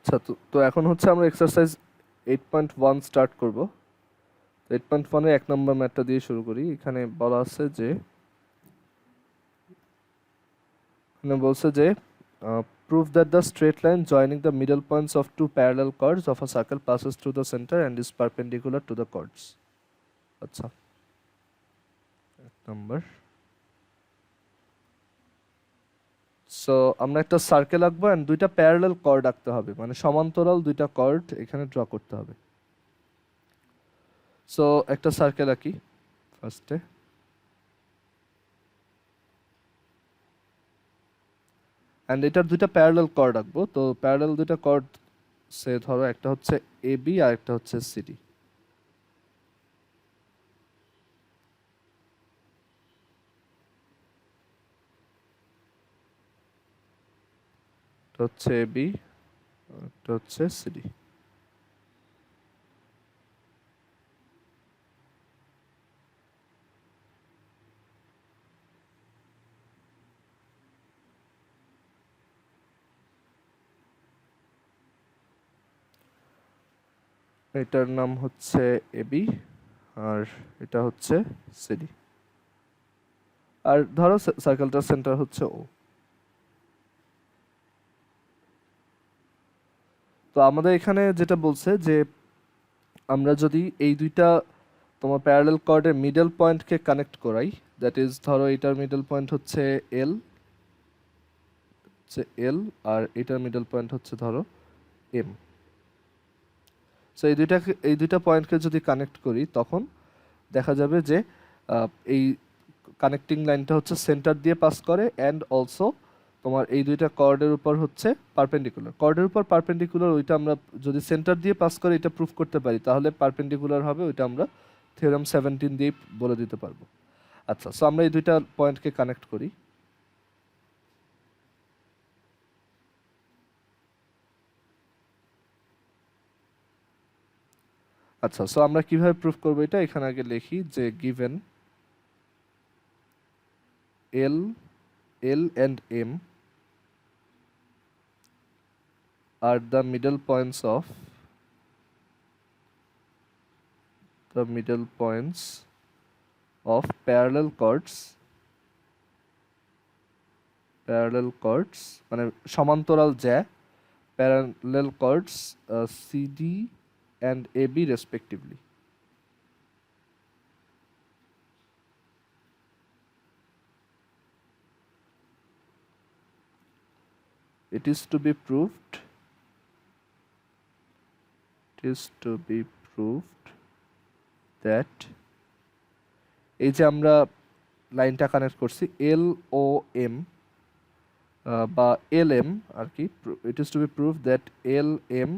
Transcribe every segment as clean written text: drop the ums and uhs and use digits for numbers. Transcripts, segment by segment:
আচ্ছা, তো এখন হচ্ছে আমরা এক্সারসাইজ 8.1 স্টার্ট করব। 8.1 এর 1 নম্বর ম্যাথটা দিয়ে শুরু করি। এখানে বলা আছে যে prove that the straight line joining the middle points of two parallel chords of a circle passes through the center and is perpendicular to the chords. আচ্ছা, 1 নম্বর। সো আমরা একটা সার্কেল আঁকবো এন্ড দুইটা প্যারালাল কর্ড আঁকতে হবে, মানে সমান্তরাল দুইটা কর্ড এখানে ড্র করতে হবে। সো একটা সার্কেল আঁকি ফার্স্টে, অ্যান্ড এটার দুইটা প্যারালাল কর্ড আঁকবো। তো প্যারালাল দুইটা কর্ড সে ধরো একটা হচ্ছে এবি আর একটা হচ্ছে সিডি। এটা হচ্ছে এবি, এটা হচ্ছে সিডি। এটার নাম হচ্ছে এবি আর এটা হচ্ছে সিডি। আর ধরো সার্কেলটার সেন্টার হচ্ছে ও। তো আমাদের এখানে যেটা বলছে যে আমরা যদি এই দুইটা তোমার প্যারালাল কর্ডের মিডল পয়েন্টকে কানেক্ট করাই, দ্যাট ইজ ধরো এটার মিডল পয়েন্ট হচ্ছে এল, আর এটার মিডল পয়েন্ট হচ্ছে ধরো এম। সো এই দুইটা পয়েন্টকে যদি কানেক্ট করি তখন দেখা যাবে যে এই কানেক্টিং লাইনটা হচ্ছে সেন্টার দিয়ে পাস করে অ্যান্ড অলসো তোমার এই দুইটা কর্ডের উপর হচ্ছে পারপেন্ডিকুলার। কর্ডের উপর পারপেন্ডিকুলার ওইটা আমরা যদি সেন্টার দিয়ে পাস করে এটা প্রুফ করতে পারি তাহলে পারপেন্ডিকুলার হবে, ওইটা আমরা থিওরেম 17 দিয়ে বলে দিতে পারবো। আচ্ছা, সো আমরা এই দুইটা পয়েন্টকে কানেক্ট করি। আচ্ছা, সো আমরা কিভাবে প্রুফ করবো এটা, এখানে আগে লিখি যে given L and M are the middle points of parallel chords মানে সমান্তরাল জ্যা parallel chords CD and AB respectively. It is to be proved that এই যে আমরা লাইনটা কানেক্ট করছি এল ও এম বা এল এম আর কি, it is to be prove that L M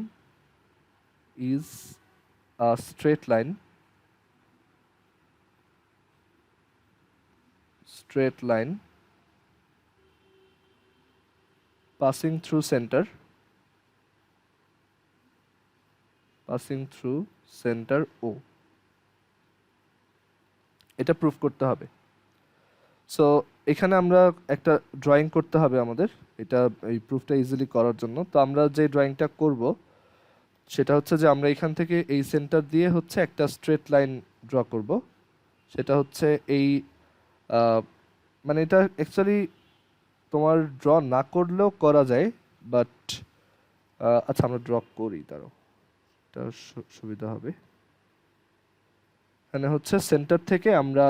is a straight line passing through center O. এটা proof করতে হবে। সো এখানে আমরা একটা ড্রয়িং করতে হবে আমাদের, এটা এই প্রুফটা ইজিলি করার জন্য। তো আমরা যে ড্রয়িংটা করব সেটা হচ্ছে যে আমরা এখান থেকে এই সেন্টার দিয়ে হচ্ছে একটা স্ট্রেট লাইন ড্র করব। সেটা হচ্ছে এই মানে এটা অ্যাকচুয়ালি তোমার ড্র না করলেও করা যায়, বাট আচ্ছা আমরা ড্র করি, তারও এটা সুবিধা হবে। এখানে হচ্ছে সেন্টার থেকে আমরা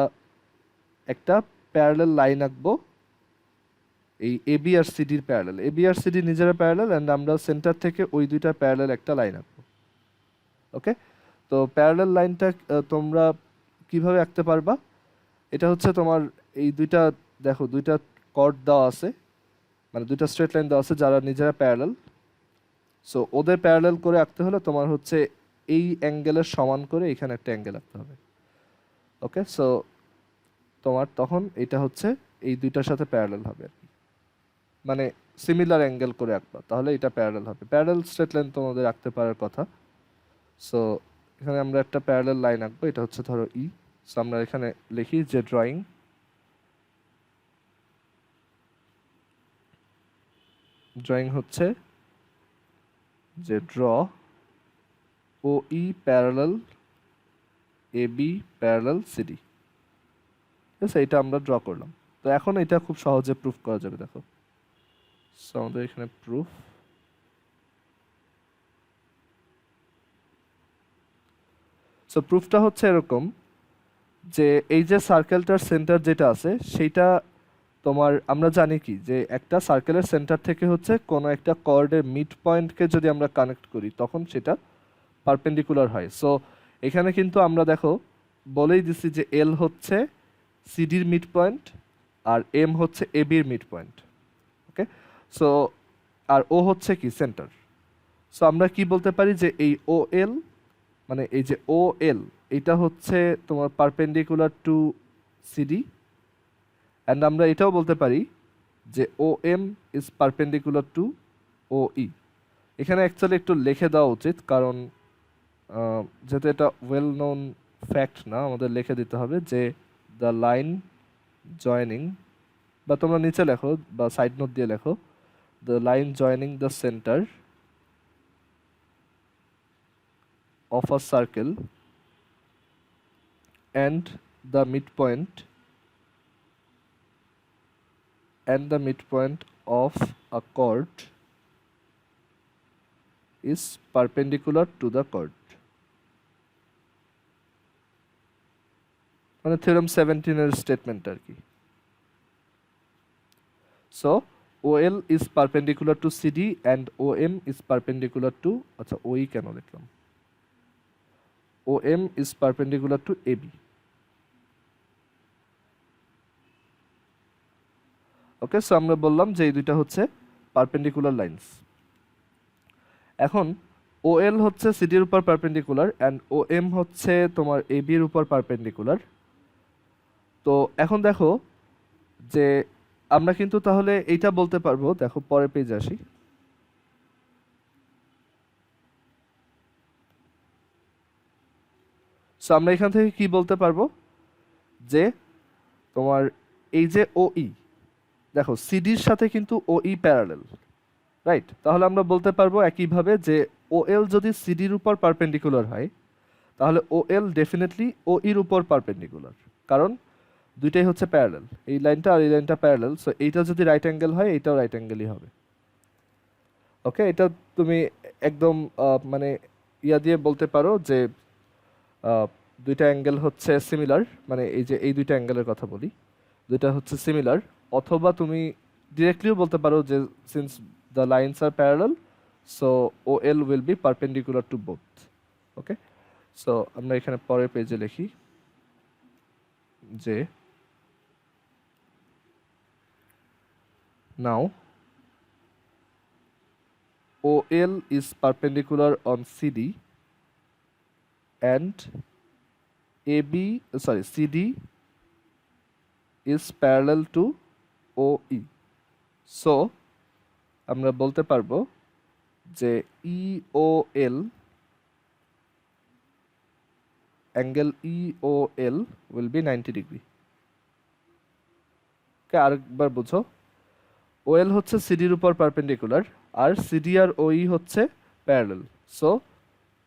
একটা প্যারালাল লাইন আঁকবো, এই এবি আর সিডির প্যারালাল। এবি আর সিডি নিজেরা প্যারালাল অ্যান্ড আমরা সেন্টার থেকে ওই দুইটা প্যারালাল একটা লাইন আঁকবো। ওকে, তো প্যারালাল লাইনটা তোমরা কিভাবে আঁকতে পারবা, এটা হচ্ছে তোমার এই দুইটা, দেখো দুইটা কর্ড দেওয়া আছে, মানে দুইটা স্ট্রেট লাইন দেওয়া আছে যারা নিজেরা প্যারালাল। সো ওদের প্যারালাল করে আঁকতে হলে তোমার হচ্ছে এই অ্যাঙ্গেলের সমান করে এখানে একটা অ্যাঙ্গেল আঁকতে হবে। ওকে, সো তোমার তখন এটা হচ্ছে এই দুইটার সাথে প্যারালাল হবে আর কি, মানে সিমিলার অ্যাঙ্গেল করে আঁকবা, তাহলে এটা প্যারালাল হবে। প্যারালাল স্ট্রেট লাইন তোমাদের আঁকতে পারার কথা। সো এখানে আমরা একটা প্যারালাল লাইন আঁকবো, এটা হচ্ছে ধরো ই। সো আমরা এখানে লিখি যে ড্রয়িং হচ্ছে যে draw O E parallel A B parallel CD. ঠিক আছে, এটা আমরা ড্র করলাম। তো এখন এটা খুব সহজে প্রুফ করা যাবে। দেখো, সো আমাদের এখানে প্রুফ, সো প্রুফটা হচ্ছে এরকম যে এই যে সার্কেলটার সেন্টার যেটা আছে সেইটা তোমার, আমরা জানি কি যে একটা সার্কেলের সেন্টার থেকে হচ্ছে কোনো একটা কর্ডের মিড পয়েন্টকে যদি আমরা কানেক্ট করি তখন সেটা পারপেন্ডিকুলার হয়। সো এখানে কিন্তু আমরা দেখো বলেই দিছি যে এল হচ্ছে সিডির মিড পয়েন্ট আর এম হচ্ছে এবির মিড পয়েন্ট। ওকে, সো আর ও হচ্ছে কি সেন্টার। সো আমরা কি বলতে পারি যে এই ও এল, মানে এই যে ও এল, এটা হচ্ছে তোমার পারপেন্ডিকুলার টু সিডি। অ্যান্ড আমরা এটাও বলতে পারি যে ও এম ইজ পারপেন্ডিকুলার টু ও ই। এখানে অ্যাকচুয়ালি একটু লিখে দেওয়া উচিত, কারণ যেহেতু এটা ওয়েল নোন ফ্যাক্ট না, আমাদের লিখে দিতে হবে যে দ্য লাইন জয়নিং, বা তোমরা নিচে লেখো বা সাইড নোট দিয়ে লেখো, the line joining the centre of a circle and the midpoint of a chord is perpendicular to the chord. মানে থিওরেম 17 এর স্টেটমেন্ট আর কি। So OL is perpendicular to CD and OM is perpendicular to, আচ্ছা OE কেন লিখলাম, OM is perpendicular to AB. Okay, so আমরা বললাম যে এই দুইটা হচ্ছে পারপেন্ডিকুলার লাইন্স। এখন OL হচ্ছে সিডির উপর পারপেন্ডিকুলার অ্যান্ড OM হচ্ছে তোমার AB এর উপর পারপেন্ডিকুলার। তো এখন দেখো যে আমরা কিন্তু তাহলে এইটা বলতে পারবো, দেখো পরের পেজে আসি। সো আমরা এখান থেকে কি বলতে পারবো যে তোমার এই যে OE, দেখো সিডির সাথে কিন্তু OE প্যারালেল, রাইট? তাহলে আমরা বলতে পারবো একইভাবে যে OL যদি সিডির উপর পারপেন্ডিকুলার হয় তাহলে OL ডেফিনেটলি OE এর উপর পারপেন্ডিকুলার, কারণ দুইটাই হচ্ছে প্যারালেল, এই লাইনটা আর এই লাইনটা প্যারালেল। সো এইটা যদি রাইট অ্যাঙ্গেল হয় এইটাও রাইট অ্যাঙ্গেলই হবে। ওকে, এটা তুমি একদম মানে ইয়া দিয়ে বলতে পারো যে দুইটা অ্যাঙ্গেল হচ্ছে সিমিলার, মানে এই যে এই দুইটা অ্যাঙ্গেলের কথা বলি, দুইটা হচ্ছে সিমিলার। অথবা তুমি ডিরেক্টলিও বলতে পারো যে since the lines are parallel so OL will be perpendicular to both. Okay, so আমরা এখানে পরের পেজে লিখি যে নাও OL is perpendicular on CD and CD is parallel to OE. So আমরা বলতে পারবো যে EOL angle EOL will be 90 degree. Okay, আরেকবার বুঝো, OL হচ্ছে সিডির উপর পারপেন্ডিকুলার আর সিডি আর OE হচ্ছে প্যারালাল। সো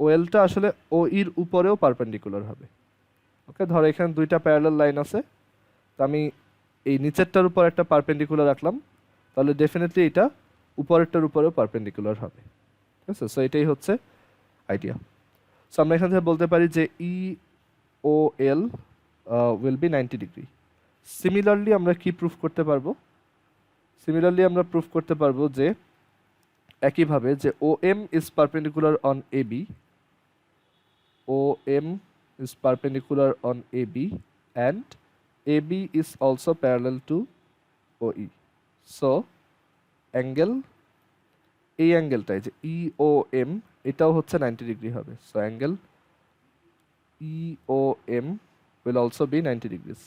OLটা আসলে OEর উপরেও পারপেন্ডিকুলার হবে। ওকে, ধরো এখানে দুইটা প্যারালাল লাইন আছে, তো আমি এই নিচেরটার উপর একটা পারপেন্ডিকুলার রাখলাম, তাহলে ডেফিনেটলি এটা উপরেরটার উপরেও পারপেন্ডিকুলার হবে। ঠিক আছে, সো এটাই হচ্ছে আইডিয়া। সো আমরা এখান থেকে বলতে পারি যে EOL will be 90 degree. Similarly আমরা কি প্রুফ করতে পারবো? সিমিলারলি আমরা প্রুফ করতে পারবো যে একইভাবে যে OM is perpendicular on AB, OM is perpendicular on AB and AB is also parallel to OE. So angle, এই অ্যাঙ্গেলটাই যে EOM এটাও হচ্ছে 90 ডিগ্রি হবে। So angle EOM will also be 90 degrees.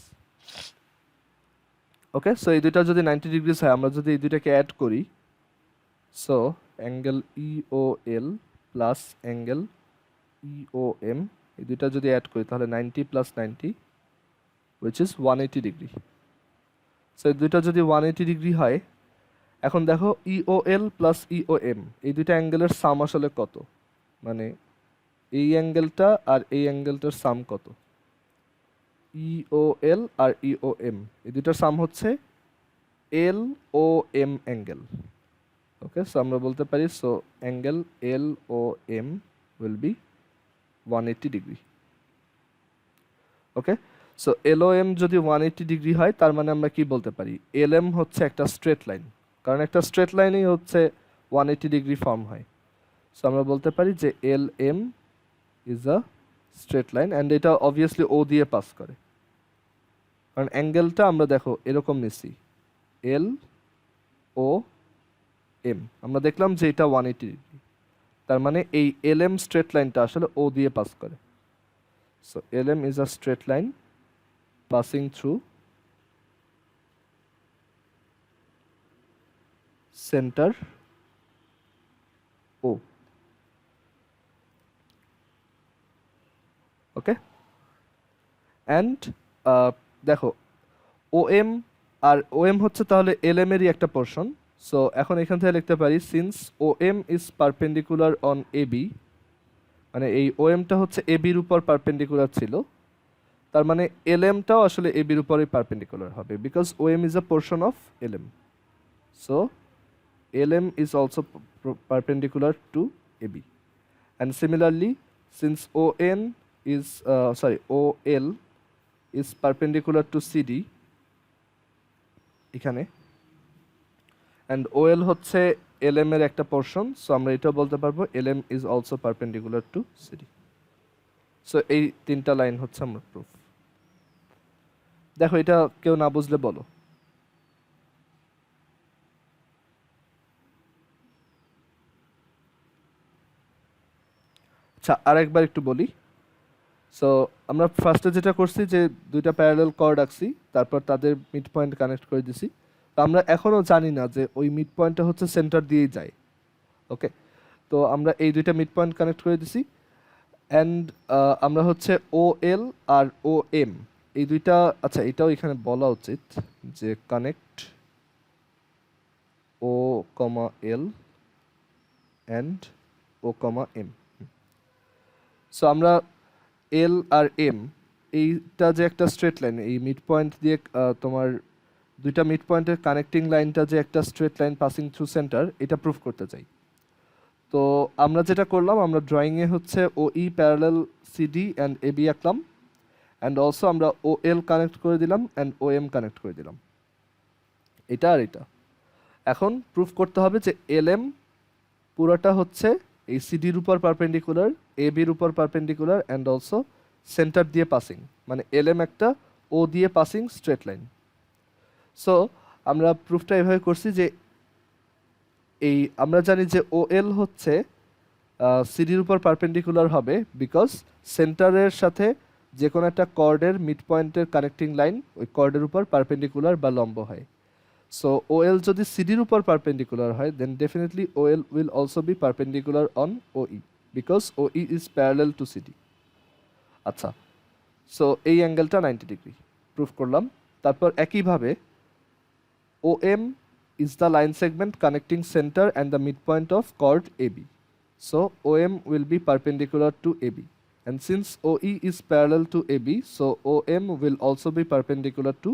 Okay, so এই দুইটা যদি 90 ডিগ্রিস হয়, আমরা যদি এই দুইটাকে অ্যাড করি, so angle EOL plus angle EOM, এই দুইটা যদি অ্যাড করি তাহলে 90 plus 90 which is 180 degree. So এই দুইটা যদি 180 ডিগ্রি হয় এখন দেখো ইওএল প্লাস ইওএম এই দুইটা অ্যাঙ্গেলের সাম আসলে কত, মানে এই অ্যাঙ্গেলটা আর এই অ্যাঙ্গেলটার সাম কত। ইওএল আর ইওএম এই দুইটার সাম হচ্ছে L O M angle. Okay, so আমরা বলতে পারি so angle L O M will be 180 degree. Okay, so L O M যদি 180 ডিগ্রি হয় তার মানে আমরা কি বলতে পারি, এল এম হচ্ছে একটা স্ট্রেট লাইন, কারণ একটা স্ট্রেট লাইনেই হচ্ছে 180 ডিগ্রি ফর্ম হয়। সো আমরা বলতে পারি যে L M is a straight line and এটা অবভিয়াসলি ও দিয়ে পাস করে, কারণ অ্যাঙ্গেলটা আমরা দেখো এরকম নিচ্ছি এল ও এম, আমরা দেখলাম যে এটা 180 ডিগ্রি, তার মানে এই এল এম স্ট্রেট লাইনটা আসলে ও দিয়ে পাস করে। So L M is a straight line passing through center O. Okay, and দেখো ও এম আর ও এম হচ্ছে তাহলে এল এম এরই একটা পোর্শন। সো এখন এখান থেকে লিখতে পারি since O M is perpendicular on A B, মানে এই ও এমটা হচ্ছে এ বির উপর পারপেন্ডিকুলার ছিল, তার মানে এল এমটাও আসলে এ বির উপরই পারপেন্ডিকুলার হবে because O M is a portion of L M. So L M is also perpendicular to A B, and similarly since O N is O L is perpendicular to CD এখানে, and O L হচ্ছে L M এর একটা portion, so আমরা এটাও বলতে পারবো L M is also perpendicular to CD. So এই তিনটা লাইন হচ্ছে আমার প্রুফ। দেখো এটা কেউ না বুঝলে বলো। আচ্ছা আরেকবার একটু বলি। সো আমরা ফার্স্টে যেটা করছি যে দুইটা প্যারালাল কর্ড আঁকছি, তারপর তাদের মিড পয়েন্ট কানেক্ট করে দিছি। তো আমরা এখনও জানি না যে ওই মিড পয়েন্টটা হচ্ছে সেন্টার দিয়েই যায়। ওকে, তো আমরা এই দুইটা মিড পয়েন্ট কানেক্ট করে দিছি অ্যান্ড আমরা হচ্ছে ও এল আর ও এম এই দুইটা, আচ্ছা এটাও এখানে বলা উচিত যে connect O comma L and O comma M. So আমরা এল আর এম এইটা যে একটা স্ট্রেট লাইন, এই মিড পয়েন্ট দিয়ে তোমার দুইটা মিড পয়েন্টের কানেক্টিং লাইনটা যে একটা straight line passing through centre, এটা প্রুফ করতে চাই। তো আমরা যেটা করলাম, আমরা ড্রয়িংয়ে হচ্ছে O E parallel CD and A B আঁকলাম অ্যান্ড অলসো আমরা ও এল কানেক্ট করে দিলাম অ্যান্ড ও এম কানেক্ট করে দিলাম, এটা আর এটা। এখন প্রুফ করতে হবে যে এল এম পুরোটা হচ্ছে এই সিডির উপর পারপেন্ডিকুলার, এ বির উপর পারপেন্ডিকুলার অ্যান্ড অলসো সেন্টার দিয়ে পাসিং, মানে এল এম একটা ও দিয়ে পাসিং স্ট্রেট লাইন। সো আমরা প্রুফটা এভাবে করছি যে এই আমরা জানি যে ও এল হচ্ছে সিডির উপর পারপেন্ডিকুলার হবে বিকজ সেন্টারের সাথে যে কোনো একটা কর্ডের মিড পয়েন্টের কানেক্টিং লাইন ওই কর্ডের উপর পারপেন্ডিকুলার বা লম্ব হয়। সো ও এল যদি সিডির উপর পারপেন্ডিকুলার হয় then definitely O L will also be perpendicular on O E because O E is parallel to CD. আচ্ছা, সো এই অ্যাঙ্গেলটা 90 ডিগ্রি প্রুফ করলাম। তারপর একইভাবে O M is the line segment connecting center and the midpoint of chord AB. So OM will be perpendicular to AB. And since OE is parallel to AB, so OM will also be perpendicular to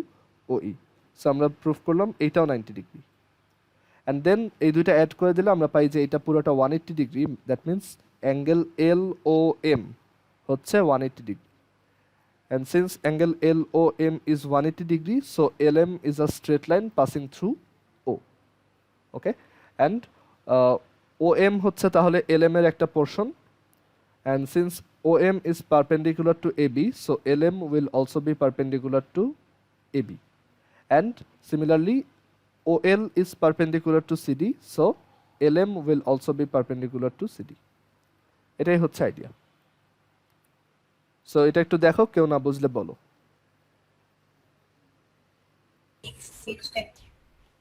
OE. So আমরা proof করলাম এইটাও 90 degree. And then এই দুইটা add করে দিলে আমরা পাই যে এটা পুরোটা 180 degree, that means angle L O M হচ্ছে 180 degree. And since angle LOM is 180 degree, so LM is a straight line passing through O. Okay, and OM হচ্ছে তাহলে LM এর একটা portion, and since OM is perpendicular to AB, so LM will also be perpendicular to AB. And similarly, OL is perpendicular to CD, so LM will also be perpendicular to CD. এটাই হচ্ছে idea. So এটা একটু দেখো, কেউ না বুঝলে বলো।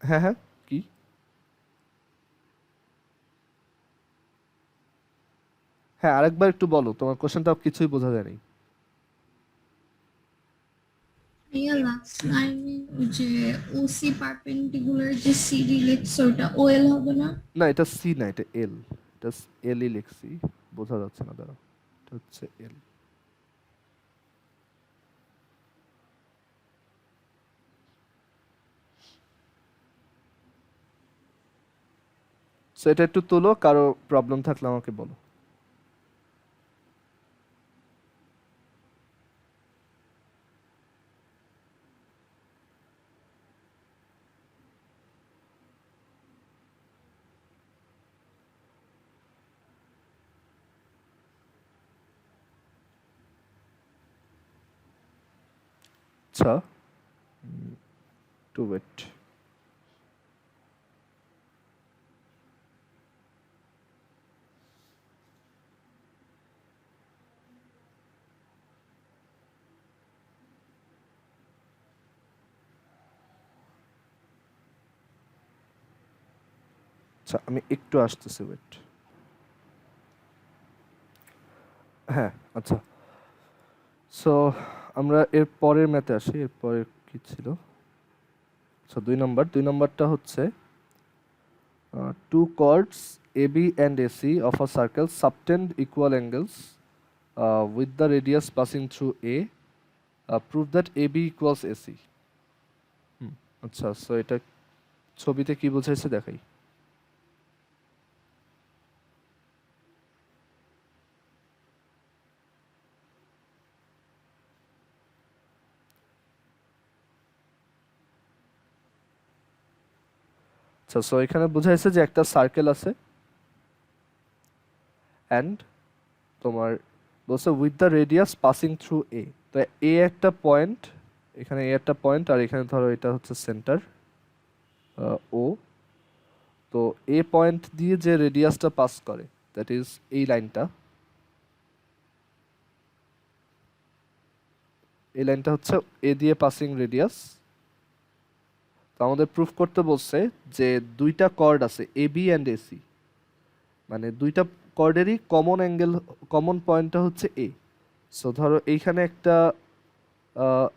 হ্যাঁ হ্যাঁ, কি? হ্যাঁ আরেকবার একটু বলো, তোমার কোশ্চেনটা কিছুই বোঝা যায়নি। ভাইয়া লাস্ট লাইনে ওই যে ওসি পারপেন্ডিকুলার যে সিডি লিখছে ওটা ওএল হবে না? না, এটা সি না, এটা এল। এটা এলই লিখছি, বোঝা যাচ্ছে না, দাঁড়াও। এটা হচ্ছে এল। সো এটা একটু তোলো, কারো প্রবলেম থাকলে আমাকে বলো। আচ্ছা, টু ওয়েট। আচ্ছা, আমি একটু আসতেছি, ওয়েট। হ্যাঁ, আচ্ছা। সো আমরা এর পরের ম্যাথে আসি। এর পরে কি ছিল? আচ্ছা, 2 নম্বরটা হচ্ছে two chords AB and AC of a circle subtend equal angles with the radius passing through A. Prove that AB equals AC. আচ্ছা, সো এটা ছবিতে কি বোঝাইছে দেখাই। আচ্ছা, সো এখানে বোঝাইছে যে একটা সার্কেল আছে অ্যান্ড তোমার বলছে with the radius passing through a. তো এ একটা পয়েন্ট, এখানে এ একটা পয়েন্ট, আর এখানে ধরো এটা হচ্ছে সেন্টার ও। তো এ পয়েন্ট দিয়ে যে রেডিয়াসটা পাস করে, দ্যাট ইজ এই লাইনটা। এই লাইনটা হচ্ছে এ দিয়ে পাসিং রেডিয়াস। তো আমাদের প্রুফ করতে বলছে যে দুইটা কর্ড আছে এ বি অ্যান্ড এসি, মানে দুইটা কর্ডেরই কমন অ্যাঙ্গেল, কমন পয়েন্টটা হচ্ছে এ। সো ধরো এইখানে একটা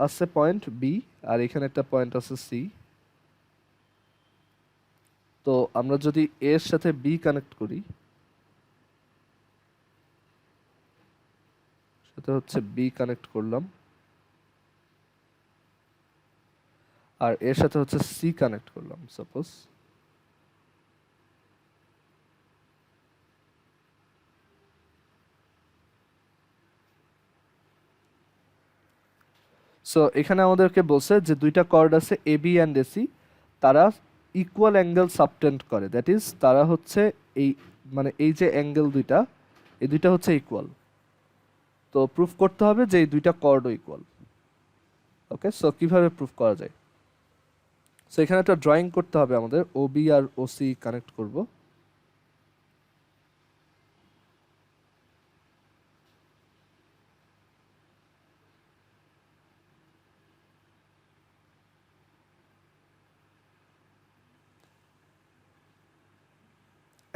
আছে পয়েন্ট বি, আর এখানে একটা পয়েন্ট আছে সি। তো আমরা যদি এর সাথে বি কানেক্ট করি, সেটা হচ্ছে বি কানেক্ট করলাম, আর এর সাথে হচ্ছে সি কানেক্ট করলাম সাপোজ। সো এখানে আমাদেরকে বলছে যে দুইটা কর্ড আছে এ বি অ্যান্ড এসি, তারা ইকুয়াল অ্যাঙ্গেল সাবটেন্ড করে, দ্যাট ইজ তারা হচ্ছে এই, মানে এই যে অ্যাঙ্গেল দুইটা, এই দুইটা হচ্ছে ইকুয়াল। তো প্রুফ করতে হবে যে এই দুইটা কর্ডও ইকুয়াল। ওকে, সো কিভাবে প্রুফ করা যায়? সো এখানে একটা ড্রয়িং করতে হবে আমাদের, ও বি আর ও সি কানেক্ট করব।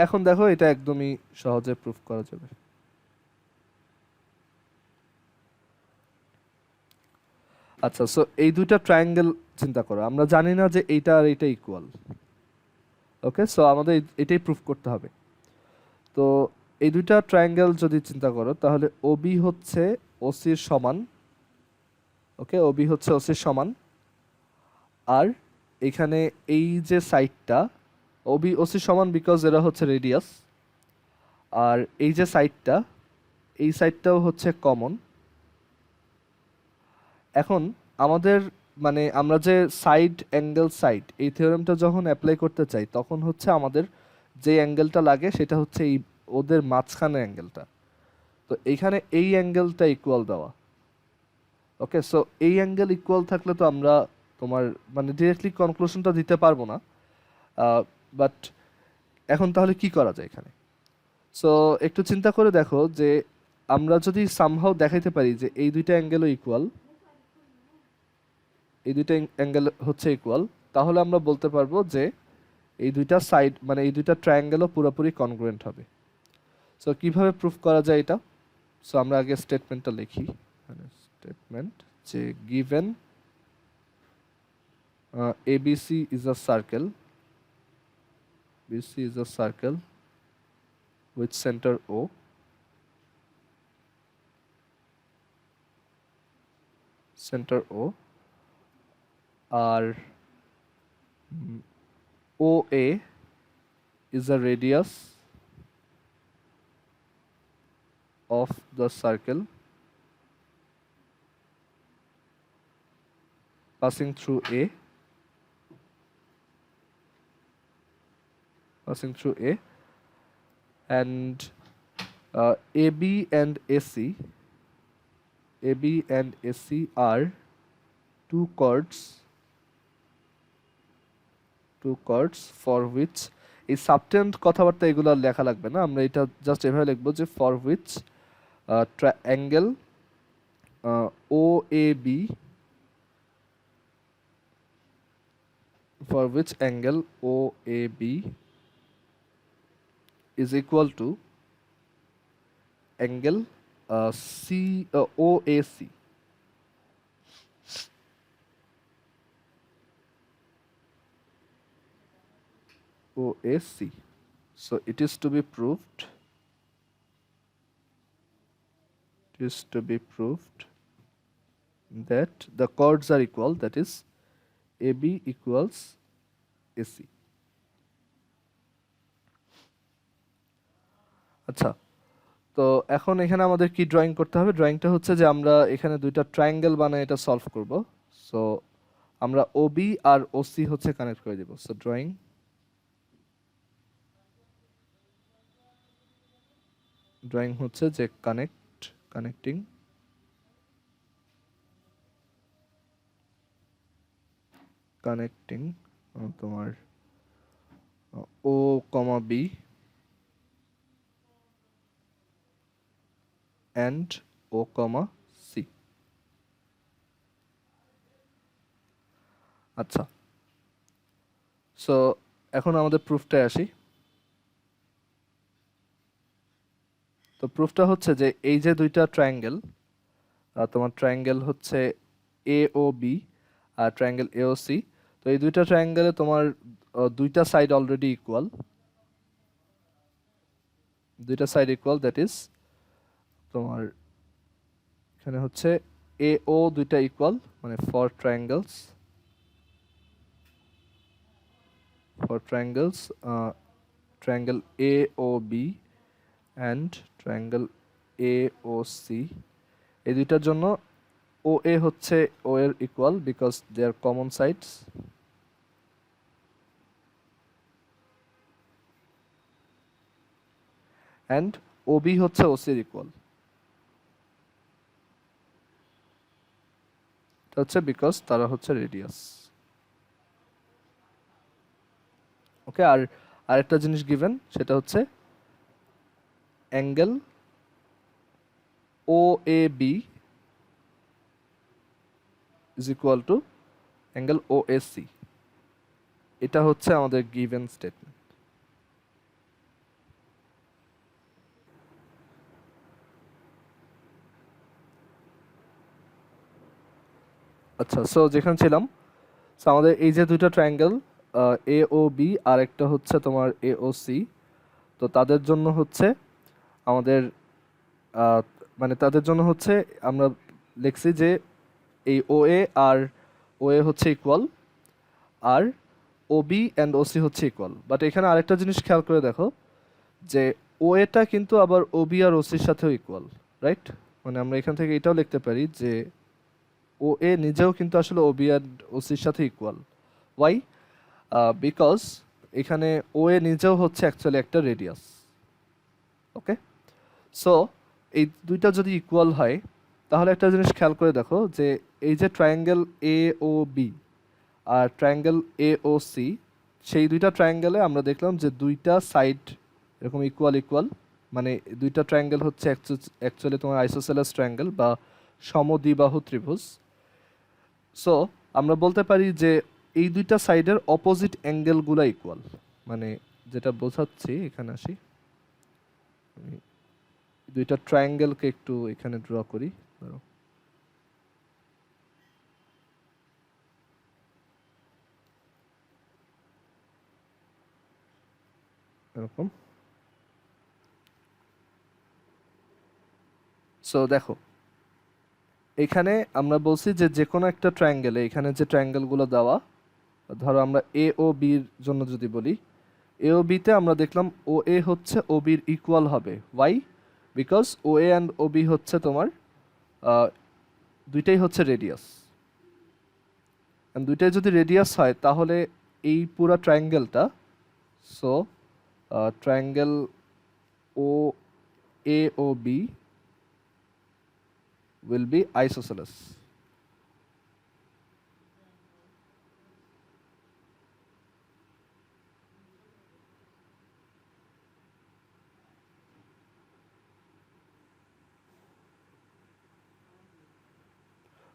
এখন দেখো এটা একদমই সহজে প্রুফ করা যাবে। আচ্ছা, সো এই দুইটা ট্রায়াঙ্গেল চিন্তা করো, আমরা জানি না যে এইটা আর এইটা ইকুয়াল। ওকে, সো আমাদের এটাই প্রুফ করতে হবে। তো এই দুইটা ট্রায়াঙ্গেল যদি চিন্তা করো, তাহলে ওবি হচ্ছে ওসির সমান। ওকে, ওবি হচ্ছে ওসির সমান, আর এখানে এই যে সাইডটা ওবি ওসির সমান বিকজ এরা হচ্ছে রেডিয়াস, আর এই যে সাইডটা, এই সাইডটাও হচ্ছে কমন। এখন আমাদের, মানে আমরা যে সাইড অ্যাঙ্গেল সাইড এই থিওরেমটা যখন অ্যাপ্লাই করতে চাই, তখন হচ্ছে আমাদের যে অ্যাঙ্গেলটা লাগে সেটা হচ্ছে এই ওদের মাঝখানে অ্যাঙ্গেলটা। তো এইখানে এই অ্যাঙ্গেলটা ইকুয়াল দেওয়া। ওকে, সো এই অ্যাঙ্গেল ইকুয়াল থাকলে তো আমরা তোমার মানে ডিরেক্টলি কনক্লুশনটা দিতে পারবো না, বাট এখন তাহলে কি করা যায় এখানে? সো একটু চিন্তা করে দেখো যে আমরা যদি সামহাও দেখাইতে পারি যে এই দুইটা অ্যাঙ্গেলও ইকুয়াল, এই দুইটা অ্যাঙ্গেল হচ্ছে ইকুয়াল, তাহলে আমরা বলতে পারবো যে এই দুইটা সাইড, মানে এই দুইটা ট্রায়াঙ্গেলও পুরোপুরি কনগ্রুয়েন্ট হবে। সো কিভাবে প্রুফ করা যায় এটা? সো আমরা আগে স্টেটমেন্টটা লিখি। স্টেটমেন্ট যে given ABC is a circle. BC is a circle with center O. Center O. Our OA is a radius of the circle passing through A. And AB and AC are two chords for which এই সাবটেন্ড কথাবার্তা এগুলো আর লেখা লাগবে না, আমরা এটা just এভাবে লিখবো যে for which angle OAB is equal to angle OAC. So it is to be proved. That the chords are equal. That is, AB equals AC. আচ্ছা, তো এখন এখানে আমাদের কি ড্রয়িং করতে হবে? ড্রয়িংটা হচ্ছে যে আমরা এখানে দুইটা ট্রায়াঙ্গেল বানায় এটা সলভ করব। সো আমরা OB আর OC হচ্ছে কানেক্ট করে দেব। সো ড্রয়িং হচ্ছে যে কানেক্টিং তোমার O, B and O, C. আচ্ছা, সো এখন আমাদের প্রুফটায় আসি। তো প্রুফটা হচ্ছে যে এই যে দুইটা ট্রায়াঙ্গেল, তোমার ট্রায়াঙ্গেল হচ্ছে AOB আর ট্রায়াঙ্গেল AOC, তো এই দুইটা ট্রায়াঙ্গেলে তোমার দুইটা side already equal. That is তোমার এখানে হচ্ছে AO দুইটা ইকুয়াল, মানে for triangles triangle AOB and triangle AOC, এই দুইটার জন্য OA হচ্ছে O এর equal because they are common sides, and OB হচ্ছে OC এর ইকুয়াল। এটা হচ্ছে বিকজ তারা হচ্ছে রেডিয়াস। ওকে, আর আরেকটা জিনিস গিভেন, সেটা হচ্ছে angle OAB is equal to angle OAC। এটা হচ্ছে আমাদের গিভেন স্টেটমেন্ট। আচ্ছা, সো যেখানে ছিলাম, সো আমাদের এই যে দুইটা ট্রায়াঙ্গেল AOB আর একটা হচ্ছে তোমার AOC, তো তাদের জন্য হচ্ছে আমাদের মানে তাদের জন্য হচ্ছে আমরা লিখছি যে এই OA আর OA হচ্ছে ইকুয়াল, আর OB অ্যান্ড OC হচ্ছে ইকুয়াল। বাট এখানে আরেকটা জিনিস খেয়াল করে দেখো যে OAটা কিন্তু আবার OB আর OCর সাথেও ইকুয়াল, রাইট? মানে আমরা এখান থেকে এটাও লিখতে পারি যে OA নিজেও কিন্তু আসলে OB আর OCর সাথে ইকুয়াল। ওয়াই? বিকজ এখানে OA নিজেও হচ্ছে অ্যাকচুয়ালি একটা রেডিয়াস। ওকে, সো এই দুইটা যদি ইকুয়াল হয় তাহলে একটা জিনিস খেয়াল করে দেখো যে এই যে ট্রায়াঙ্গেল AOB আর ট্রায়াঙ্গেল AOC, সেই দুইটা ট্রায়াঙ্গেলে আমরা দেখলাম যে দুইটা সাইড এরকম ইকুয়াল, মানে দুইটা ট্রায়াঙ্গেল হচ্ছে অ্যাকচুয়ালি তোমার আইসোসেলাস ট্রায়াঙ্গেল বা সমদ্বিবাহু ত্রিভুজ। সো আমরা বলতে পারি যে এই দুইটা সাইডের অপোজিট অ্যাঙ্গেলগুলো ইকুয়াল। মানে যেটা বোঝাচ্ছি, এখানে আসি, আমি দুইটা ট্রায়াঙ্গেলকে একটু এখানে ড্র করি। ধরো এরকম। সো দেখো এখানে আমরা বলছি যে যে কোনো একটা ট্রায়াঙ্গেলে এখানে যে ট্রায়াঙ্গেলগুলো দেওয়া, ধরো আমরা এ ও বির জন্য যদি বলি, এ ও বিতে আমরা দেখলাম ও এ হচ্ছে ও বির ইকুয়াল হবে। Why? Because O A and O B হচ্ছে তোমার দুইটাই হচ্ছে রেডিয়াস, দুইটাই যদি রেডিয়াস হয় তাহলে এই পুরো ট্রায়াঙ্গেলটা, so triangle O A O B will be isosceles.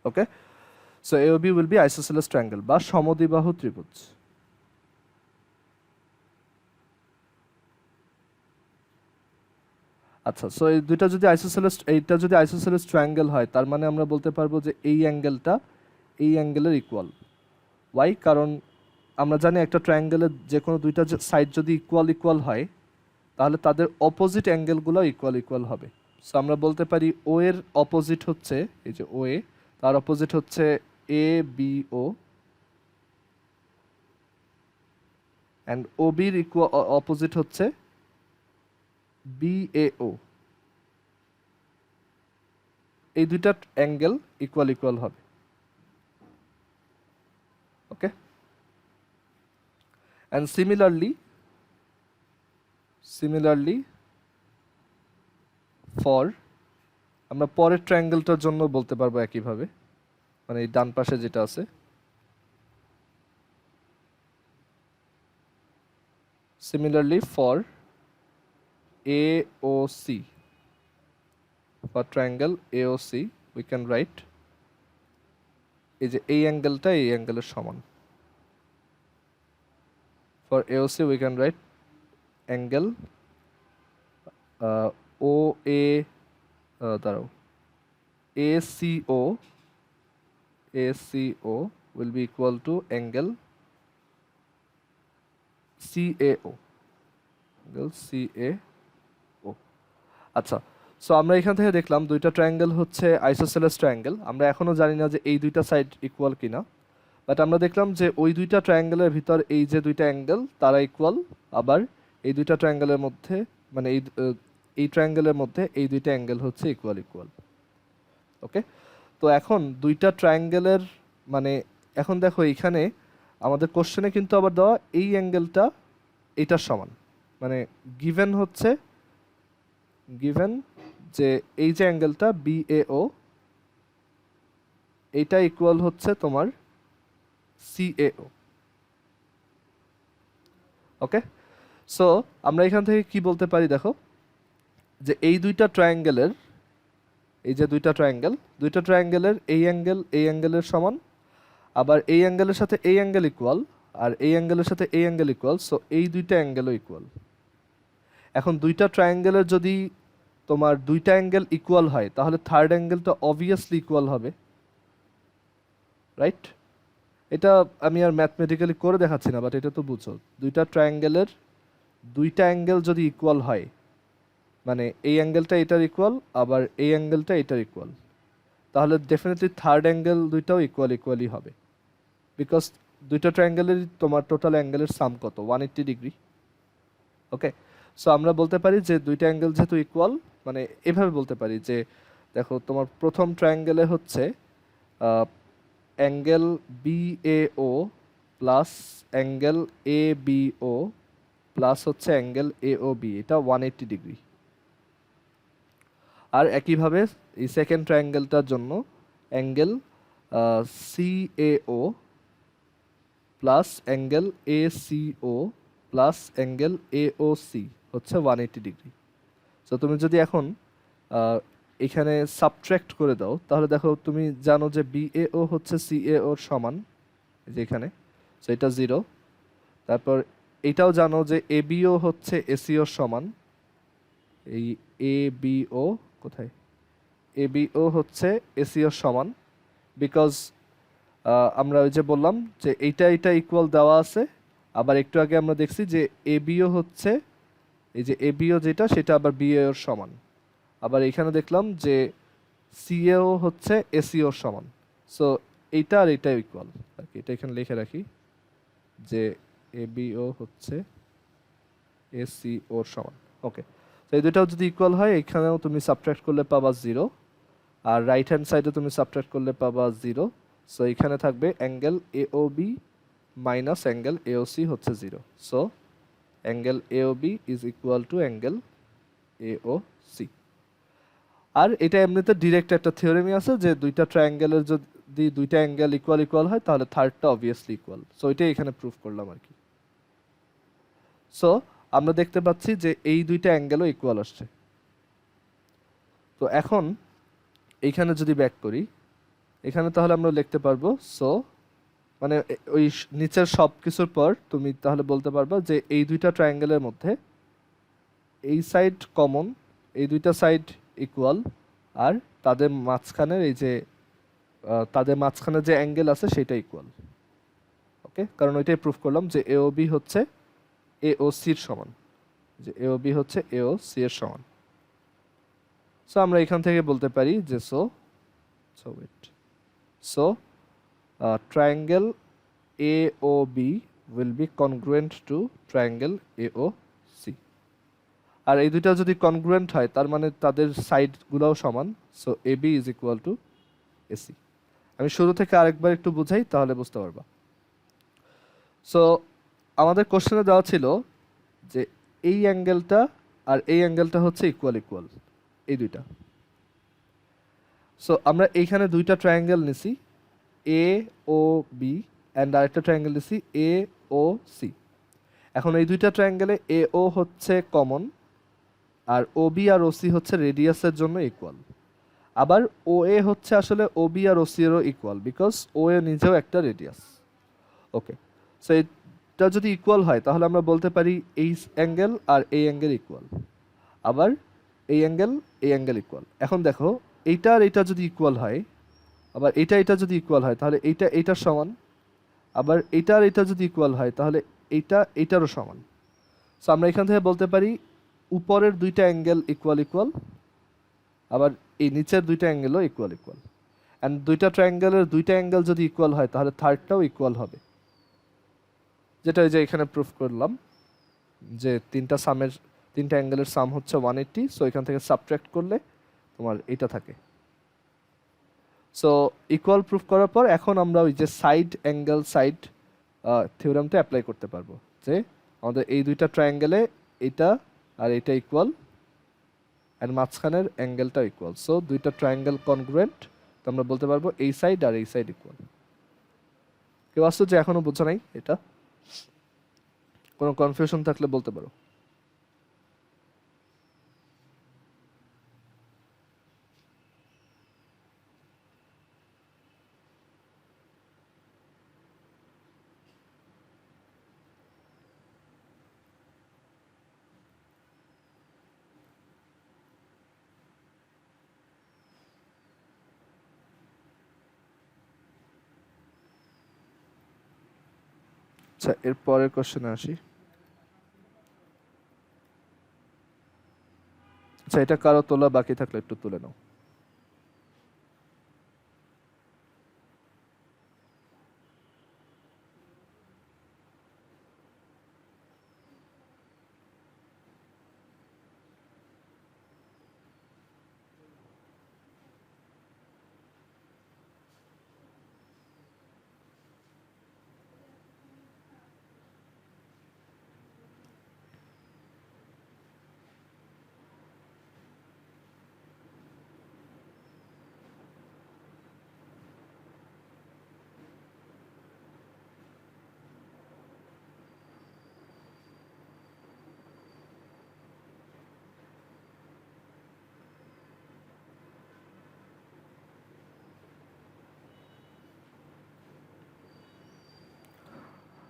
Okay, so AOB will be isosceles triangle বা সমদ্বিবাহু ত্রিভুজ। আচ্ছা, সো এই দুইটা যদি আইসোসেলেস, এইটা যদি আইসোসেলেস ট্রায়াঙ্গেল হয় তার মানে আমরা বলতে পারবো যে এই অ্যাঙ্গেলটা এই অ্যাঙ্গেলের ইকুয়াল। ওয়াই? কারণ আমরা জানি একটা ট্রায়াঙ্গেলের যে কোনো দুইটা সাইড যদি ইকুয়াল হয় তাহলে তাদের অপোজিট অ্যাঙ্গেলগুলো ইকুয়াল হবে। সো আমরা বলতে পারি ও এর অপোজিট হচ্ছে এই যে ও এ, তার অপোজিট হচ্ছে এ বি ও, অ্যান্ড ও বির অপোজিট হচ্ছে বি এ ও। এই দুইটা অ্যাঙ্গেল ইকুয়াল হবে। ওকে, অ্যান্ড সিমিলারলি ফর, আমরা পরের ট্রায়াঙ্গেলটার জন্য বলতে পারবো একইভাবে, মানে এই ডান পাশে যেটা আছে, similarly for AOC, for triangle AOC we can write এই যে এই অ্যাঙ্গেলটা এই অ্যাঙ্গেলের সমান। For AOC we can write angle OA, দাঁড়াও, ACO will be equal to angle CAO, angle CAO। আচ্ছা, সো আমরা এখান থেকে দেখলাম দুইটা ট্রায়াঙ্গেল হচ্ছে আইসোসেলেস ট্রায়াঙ্গেল। আমরা এখনো জানি না যে এই দুইটা সাইড ইকুয়াল কিনা, বাট আমরা দেখলাম যে ওই দুইটা ট্রায়াঙ্গেলের ভিতর এই যে দুইটা অ্যাঙ্গেল তারা ইকুয়াল, আবার এই দুইটা ট্রায়াঙ্গেলের মধ্যে মানে এই ট্রায়াঙ্গেলের মধ্যে এই দুইটা অ্যাঙ্গেল হচ্ছে ইকুয়াল। ওকে, তো এখন দুইটা ট্রায়াঙ্গেলের মানে এখন দেখো এইখানে আমাদের কোশ্চেনে কিন্তু আবার দেওয়া এই অ্যাঙ্গেলটা এইটার সমান, মানে গিভেন যে এই যে অ্যাঙ্গেলটা BAO এইটা ইকুয়াল হচ্ছে তোমার CAO। ওকে, সো আমরা এখান থেকে কি বলতে পারি দেখো, যে এই দুইটা ট্রায়াঙ্গেলের, এই যে দুইটা ট্রায়াঙ্গেলের এই অ্যাঙ্গেলের সমান, আবার এই অ্যাঙ্গেলের সাথে এই অ্যাঙ্গেল ইকুয়াল, আর এই অ্যাঙ্গেলের সাথে এই অ্যাঙ্গেল ইকুয়াল, সো এই দুইটা অ্যাঙ্গেলও ইকুয়াল। এখন দুইটা ট্রায়াঙ্গেলের যদি তোমার দুইটা অ্যাঙ্গেল ইকুয়াল হয় তাহলে থার্ড অ্যাঙ্গেলটা অবভিয়াসলি ইকুয়াল হবে, রাইট? এটা আমি আর ম্যাথমেটিক্যালি করে দেখাচ্ছি না, বাট এটা তো বুঝো, দুইটা ট্রায়াঙ্গেলের দুইটা অ্যাঙ্গেল যদি ইকুয়াল হয় মানে এই অ্যাঙ্গেলটা এটার ইকুয়াল আবার এই অ্যাঙ্গেলটা এটার ইকুয়াল, তাহলে ডেফিনেটলি থার্ড অ্যাঙ্গেল দুইটাও ইকুয়ালই হবে, বিকজ দুইটা ট্রায়াঙ্গেলের তোমার টোটাল অ্যাঙ্গেলের সাম কত? 180 ডিগ্রি। ওকে, সো আমরা বলতে পারি যে দুইটা অ্যাঙ্গেল যেহেতু ইকুয়াল, মানে এভাবে বলতে পারি যে দেখো তোমার প্রথম ট্রায়াঙ্গেলে হচ্ছে angle BAO plus angle ABO plus হচ্ছে অ্যাঙ্গেল AOB, এটা 180 ডিগ্রি। আর একইভাবে এই সেকেন্ড ট্রায়াঙ্গেলটার জন্য angle CAO plus angle ACO plus angle AOC হচ্ছে 180 ডিগ্রি। সো তুমি যদি এখন এখানে সাবট্র্যাক্ট করে দাও তাহলে দেখো তুমি জানো যে BAO হচ্ছে CAO সমান, এই যে এখানে, সো এটা 0। তারপর এটাও জানো যে ABO হচ্ছে ACO সমান, এই ABO কোথায়? ABO হচ্ছে ACO সমান, বিকজ আমরা ওই যে বললাম যে এইটা ইকুয়াল দেওয়া আছে, আবার একটু আগে আমরা দেখছি যে ABO হচ্ছে এই যে এবিও যেটা সেটা আবার বিএ এর সমান। আবার এখানে দেখলাম যে সিএও হচ্ছে এসিওর সমান। সো এইটা আর এটা ইকুয়াল আর কি, এটা এখানে লিখে রাখি যে এবিও হচ্ছে এসিওর সমান। ওকে, তো এই দুটাও যদি ইকুয়াল হয় এখানেও তুমি সাবট্রাক্ট করলে পাবা 0, আর রাইট হ্যান্ড সাইডে তুমি সাবট্রাক্ট করলে পাবা 0। সো এখানে থাকবে angle AOB minus angle AOC হচ্ছে 0। So angle AOB is equal to angle AOC. আর এটা এমনিতে ডিরেক্ট একটা থিওরেমই আছে যে দুইটা ট্রায়াঙ্গেলের যদি দুইটা অ্যাঙ্গেল ইকুয়াল হয় তাহলে থার্ডটা অবভিয়াসলি ইকুয়াল। সো এটাই এখানে প্রুফ করলাম আর কি। সো আমরা দেখতে পাচ্ছি যে এই দুইটা অ্যাঙ্গেলও ইকুয়াল আসছে। তো এখন এইখানে যদি ব্যাক করি, এখানে তাহলে আমরা লিখতে পারবো সো মানে ওই নিচের সব কিছুর পর তুমি তাহলে বলতে পারবা যে এই দুইটা ট্রায়াঙ্গেলের মধ্যে এই সাইড কমন, এই দুইটা সাইড ইকুয়াল, আর তাদের মাঝখানের এই যে তাদের মাঝখানে যে অ্যাঙ্গেল আছে সেটা ইকুয়াল। ওকে, কারণ ওইটাই প্রুফ করলাম যে এওবি হচ্ছে এওসির সমান, যে এওবি হচ্ছে এওসি এর সমান। সো আমরা এখান থেকে বলতে পারি যে so triangle AOB will be congruent to triangle AOC। আর এই দুইটা যদি কনগ্রুয়েন্ট হয় তার মানে তাদের সাইডগুলোও সমান। So AB is equal to AC। আমি শুরু থেকে আরেকবার একটু বুঝাই তাহলে বুঝতে পারবা। সো আমাদের কোশ্চেনে দেওয়া ছিল যে এই অ্যাঙ্গেলটা আর এই অ্যাঙ্গেলটা হচ্ছে ইকুয়াল এই দুইটা। সো আমরা এইখানে দুইটা ট্রায়াঙ্গেল নিছি এ ও বি, অ্যান্ড আরেকটা ট্রায়াঙ্গেল নিছি এ ও সি। এখন এই দুইটা ট্রায়াঙ্গেলে এ ও হচ্ছে কমন, আর ও বি আর ওসি হচ্ছে রেডিয়াসের জন্য ইকুয়াল। আবার ও এ হচ্ছে আসলে ও বি আর ওসি এরও ইকুয়াল, বিকজ ও এ নিজেও একটা রেডিয়াস। ওকে, সো এটা যদি ইকুয়াল হয় তাহলে আমরা বলতে পারি এই অ্যাঙ্গেল আর এই অ্যাঙ্গেল ইকুয়াল, আবার এই অ্যাঙ্গেল ইকুয়াল। এখন দেখো এইটা আর এইটা যদি ইকুয়াল হয়, আবার এটা যদি ইকুয়াল হয় তাহলে এইটার সমান, আবার এইটা আর এটা যদি ইকুয়াল হয় তাহলে এইটারও সমান। সো আমরা এখান থেকে বলতে পারি উপরের দুইটা অ্যাঙ্গেল ইকুয়াল, আবার এই নিচের দুইটা অ্যাঙ্গেলও ইকুয়াল। অ্যান্ড দুইটা ট্রায়াঙ্গেলের দুইটা অ্যাঙ্গেল যদি ইকুয়াল হয় তাহলে থার্ডটাও ইকুয়াল হবে, যেটা ওই যে এখানে প্রুফ করলাম যে তিনটা অ্যাঙ্গেলের সাম হচ্ছে 180। সো এখান থেকে সাবট্রাক্ট করলে তোমার এটা থাকে। সো ইকুয়াল প্রুফ করার পর এখন আমরা ওই যে সাইড থিওরামটা অ্যাপ্লাই করতে পারবো যে আমাদের এই দুইটা ট্রায়াঙ্গেলে এটা আর এটা ইকুয়াল, অ্যান্ড মাঝখানের অ্যাঙ্গেলটা ইকুয়াল। সো দুইটা ট্রায়াঙ্গেল কনগ্রুয়েন্ট, তো আমরা বলতে পারবো এই সাইড আর এই সাইড ইকুয়াল। কেউ আসতো যে এখনো বোঝা নাই, এটা কোনো কনফিউশন থাকলে বলতে পারো। আচ্ছা, এর পরের কোশ্চেনে আসি। আচ্ছা, এটা কারো তোলা বাকি থাকলে একটু তুলে নাও।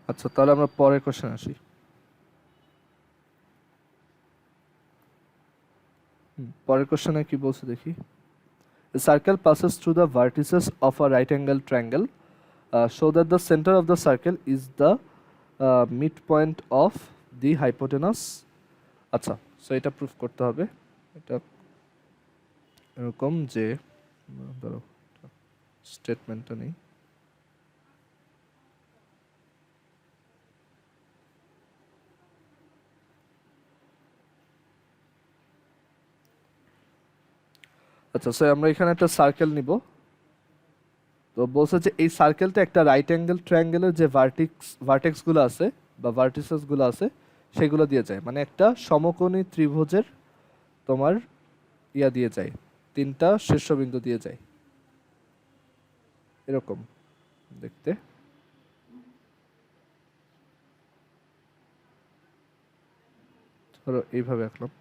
আচ্ছা, তাহলে আমরা পরের কোশ্চেন আসি। পরের কোশ্চেনে কি বলছে দেখি। A circle passes through the vertices of a right angle triangle so that the center of the circle is the midpoint of the hypotenuse আচ্ছা, সো এটা প্রুফ করতে হবে। এটা এরকম যে ধরো স্টেটমেন্টটা নেই। আচ্ছা, সো আমরা এখানে একটা সার্কেল নিব। তো বলছে যে এই সার্কেলটা একটা রাইট অ্যাঙ্গেল ট্রায়াঙ্গেলের যে ভার্টেক্সগুলো আছে বা ভার্টিসেসগুলো আছে সেগুলো দিয়ে যায়, মানে একটা সমকোণী ত্রিভুজের তোমার ইয়া দিয়ে যায়, তিনটা শীর্ষবিন্দু দিয়ে যায় এরকম দেখতে। ধরো এইভাবে আঁকলাম।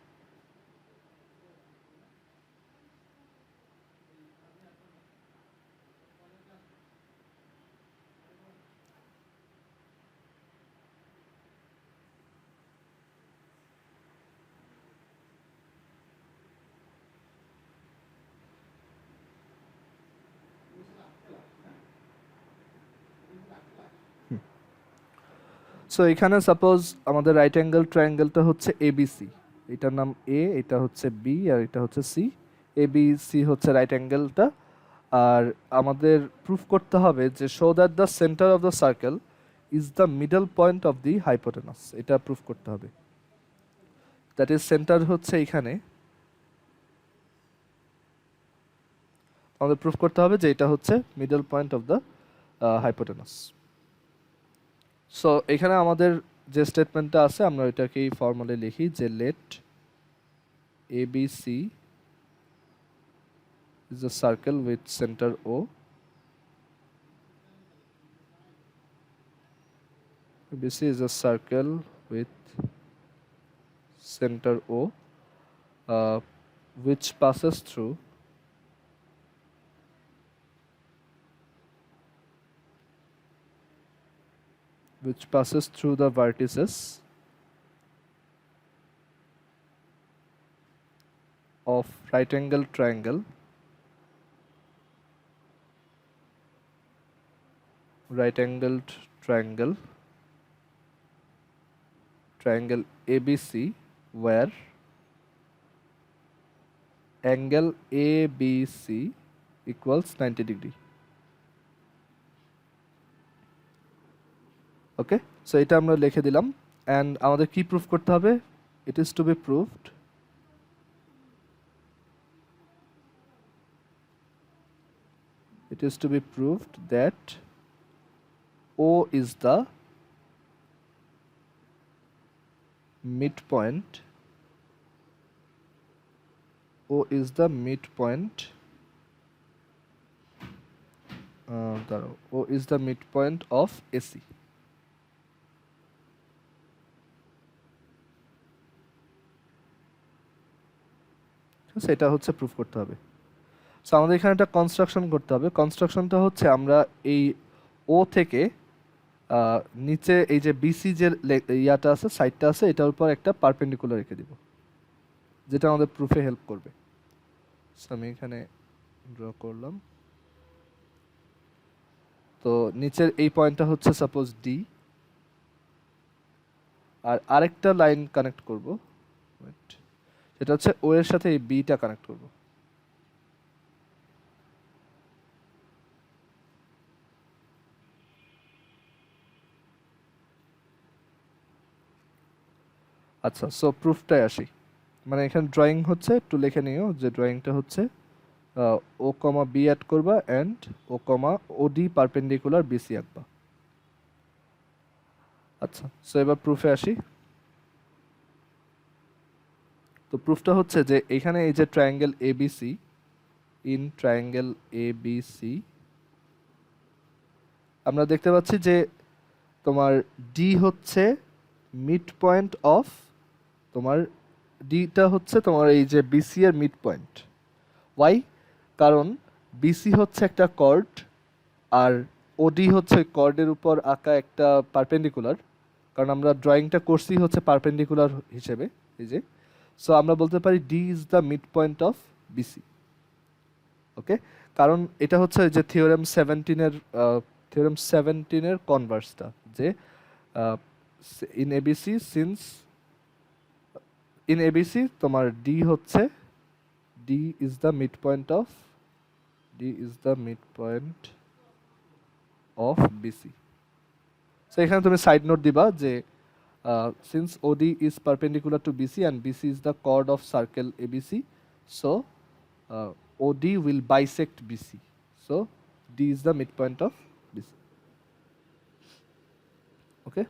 সো এখানে সাপোজ আমাদের রাইট অ্যাঙ্গেল ট্রায়াঙ্গেলটা হচ্ছে এবিসি, এটার নাম এ, এটা হচ্ছে বি, আর এটা হচ্ছে সি। এবিসি হচ্ছে রাইট অ্যাঙ্গেলটা। আর আমাদের প্রুফ করতে হবে যে show that the centre of the circle is the middle point of the hypotenuse, এটা প্রুফ করতে হবে। দ্যাট ইজ সেন্টার হচ্ছে এখানে, আমাদের প্রুফ করতে হবে যে এটা হচ্ছে middle point of the hypotenuse. So এখানে আমাদের যে স্টেটমেন্টটা আছে আমরা ওইটাকেই ফর্মালি লিখি যে let ABC is a circle with center O. ABC is a circle with center O, which passes through the vertices of right angle triangle triangle ABC, where angle ABC equals 90 degree. Okay, so এটা আমরা লিখে দিলাম। And আমাদের কি proof করতে হবে? It is to be proved that O is the midpoint of AC. সেটা হচ্ছে প্রুফ করতে হবে। সো আমাদের এখানে একটা কনস্ট্রাকশন করতে হবে। কনস্ট্রাকশনটা হচ্ছে আমরা এই ও থেকে নিচে এই যে বিসি যে ইয়াটা আছে, সাইডটা আছে, এটার উপর একটা পারপেন্ডিকুলার রেখে দিব, যেটা আমাদের প্রুফে হেল্প করবে। সো আমি এখানে ড্র করলাম। তো নিচের এই পয়েন্টটা হচ্ছে সাপোজ ডি, আর আরেকটা লাইন কানেক্ট করব, সেটা হচ্ছে ও এর সাথে এই বিটা কানেক্ট করব। আচ্ছা, সো প্রুফটাই আসি। মানে এখানে ড্রয়িং হচ্ছে, একটু লিখে নিও যে ড্রয়িংটা হচ্ছে ও কমা বি অ্যাড করবা and O comma OD perpendicular BC আঁকবা। আচ্ছা, সো এবার প্রুফে আসি। তো প্রুফটা হচ্ছে যে এখানে এই যে triangle ABC, in triangle ABC আমরা দেখতে পাচ্ছি যে তোমার ডি হচ্ছে মিড পয়েন্ট অফ, তোমার ডিটা হচ্ছে তোমার এই যে বিসি এর মিড পয়েন্ট। ওয়াই? কারণ বিসি হচ্ছে একটা কর্ড, আর ওডি হচ্ছে কর্ডের উপর আঁকা একটা পারপেন্ডিকুলার। কারণ আমরা ড্রয়িংটা করছি হচ্ছে পারপেন্ডিকুলার হিসেবে, এই যে। সো আমরা বলতে পারি D is the mid point of BC. Okay, কারণ এটা হচ্ছে যে থিওরেম 17-এর কনভার্সটা, যে in ABC since in ABC তোমার ডি হচ্ছে D is the mid point of BC. So এখানে তুমি সাইড নোট দিবা যে since OD is perpendicular to BC and BC is the chord of circle ABC, so OD will bisect BC. So D is the midpoint of BC. Okay.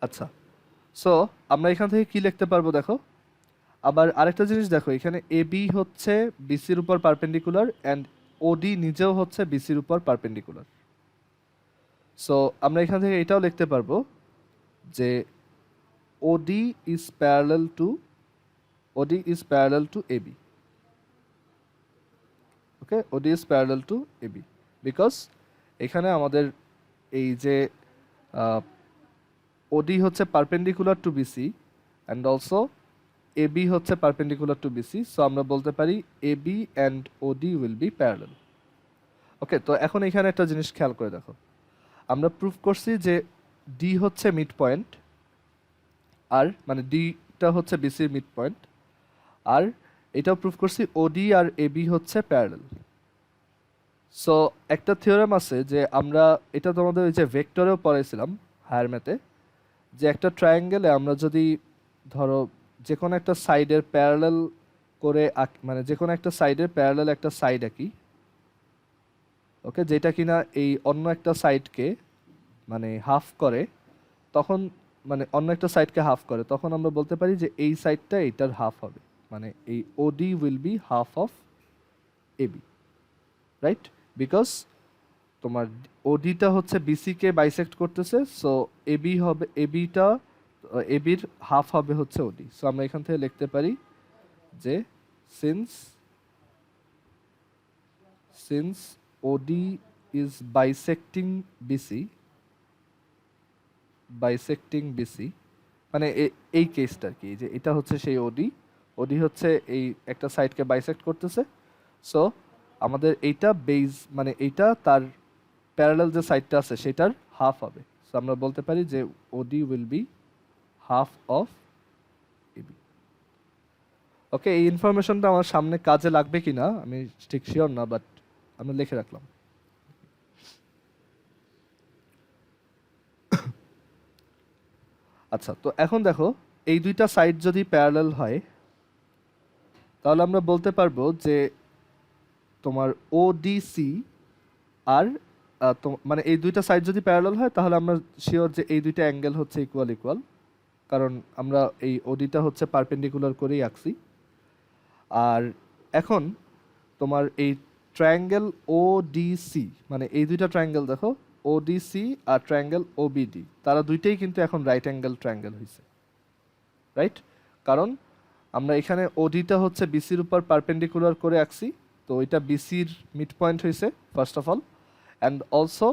আচ্ছা, so আমরা এখান থেকে কি লিখতে পারবো দেখো। আবার আরেকটা জিনিস দেখো, এখানে AB হচ্ছে BC-র উপর পারপেন্ডিকুলার অ্যান্ড OD নিজেও হচ্ছে BC-র উপর পারপেন্ডিকুলার। সো আমরা এখান থেকে এটাও লিখতে পারবো যে OD is parallel to AB. Okay, OD is parallel to AB because এখানে আমাদের এই যে OD হচ্ছে perpendicular to BC and also AB হচ্ছে পারপেন্ডিকুলার টু BC, সো আমরা বলতে পারি AB and OD will be parallel. ওকে, তো এখন এখানে একটা জিনিস খেয়াল করে দেখো, আমরা প্রুফ করছি যে D হচ্ছে মিড পয়েন্ট, আর মানে ডিটা হচ্ছে বিসির মিড পয়েন্ট, আর এটাও প্রুফ করছি ওডি আর এবি হচ্ছে প্যারালাল। সো একটা থিওরেম আছে যে আমরা এটা তোমাদের ওই যে ভেক্টরেও পড়াইছিলাম হায়ার ম্যাথে, যে একটা ট্রায়াঙ্গেলে আমরা যদি ধরো যে কোনো একটা সাইডের প্যারালাল করে মানে যে কোনো একটা সাইডের প্যারালাল একটা সাইড আঁকি, ওকে, যেটা কিনা এই অন্য একটা সাইডকে মানে হাফ করে, তখন মানে অন্য একটা সাইডকে হাফ করে, তখন আমরা বলতে পারি যে এই সাইডটা এটার হাফ হবে, মানে এই OD will be half of AB, right? Because তোমার ওডিটা হচ্ছে বিসিকে বাইসেক্ট করতেছে, সো এবি হবে এবির হাফ হবে হচ্ছে ওডি। সো আমরা এখান থেকে লিখতে পারি যে সিন্স ওডি ইজ বাইসেক্টিং বিসি, মানে এই কেসটা আর কি, যে এটা হচ্ছে সেই ওডি হচ্ছে এই একটা সাইডকে বাইসেক্ট করতেছে, সো আমাদের এইটা বেজ মানে এইটা তার প্যারালাল যে সাইডটা আছে সেটার হাফ হবে। সো আমরা বলতে পারি যে OD will be half of AB. Okay, এই ইনফরমেশনটা আমার সামনে কাজে লাগবে কিনা আমি ঠিক শিওর না, বাট আমরা লিখে রাখলাম। আচ্ছা, তো এখন দেখো এই দুইটা সাইড যদি প্যারালাল হয় তাহলে আমরা বলতে পারবো যে তোমার ওডিসি আর মানে এই দুইটা সাইড যদি প্যারালাল হয় তাহলে আমরা শিওর যে এই দুইটা অ্যাঙ্গেল হচ্ছে ইকুয়াল, কারণ আমরা এই ওডিটা হচ্ছে পারপেন্ডিকুলার করেই আঁকছি। আর এখন তোমার এই ট্রায়াঙ্গেল ওডিসি, মানে এই দুইটা ট্রায়াঙ্গেল দেখো, ওডিসি আর ট্রায়াঙ্গেল ওবিডি, তারা দুইটাই কিন্তু এখন রাইট অ্যাঙ্গেল ট্রায়াঙ্গেল হয়েছে, রাইট? কারণ আমরা এখানে ওডিটা হচ্ছে বিসির উপর পারপেন্ডিকুলার করে আঁকছি, তো ওইটা বিসির মিড পয়েন্ট হয়েছে first of all, and also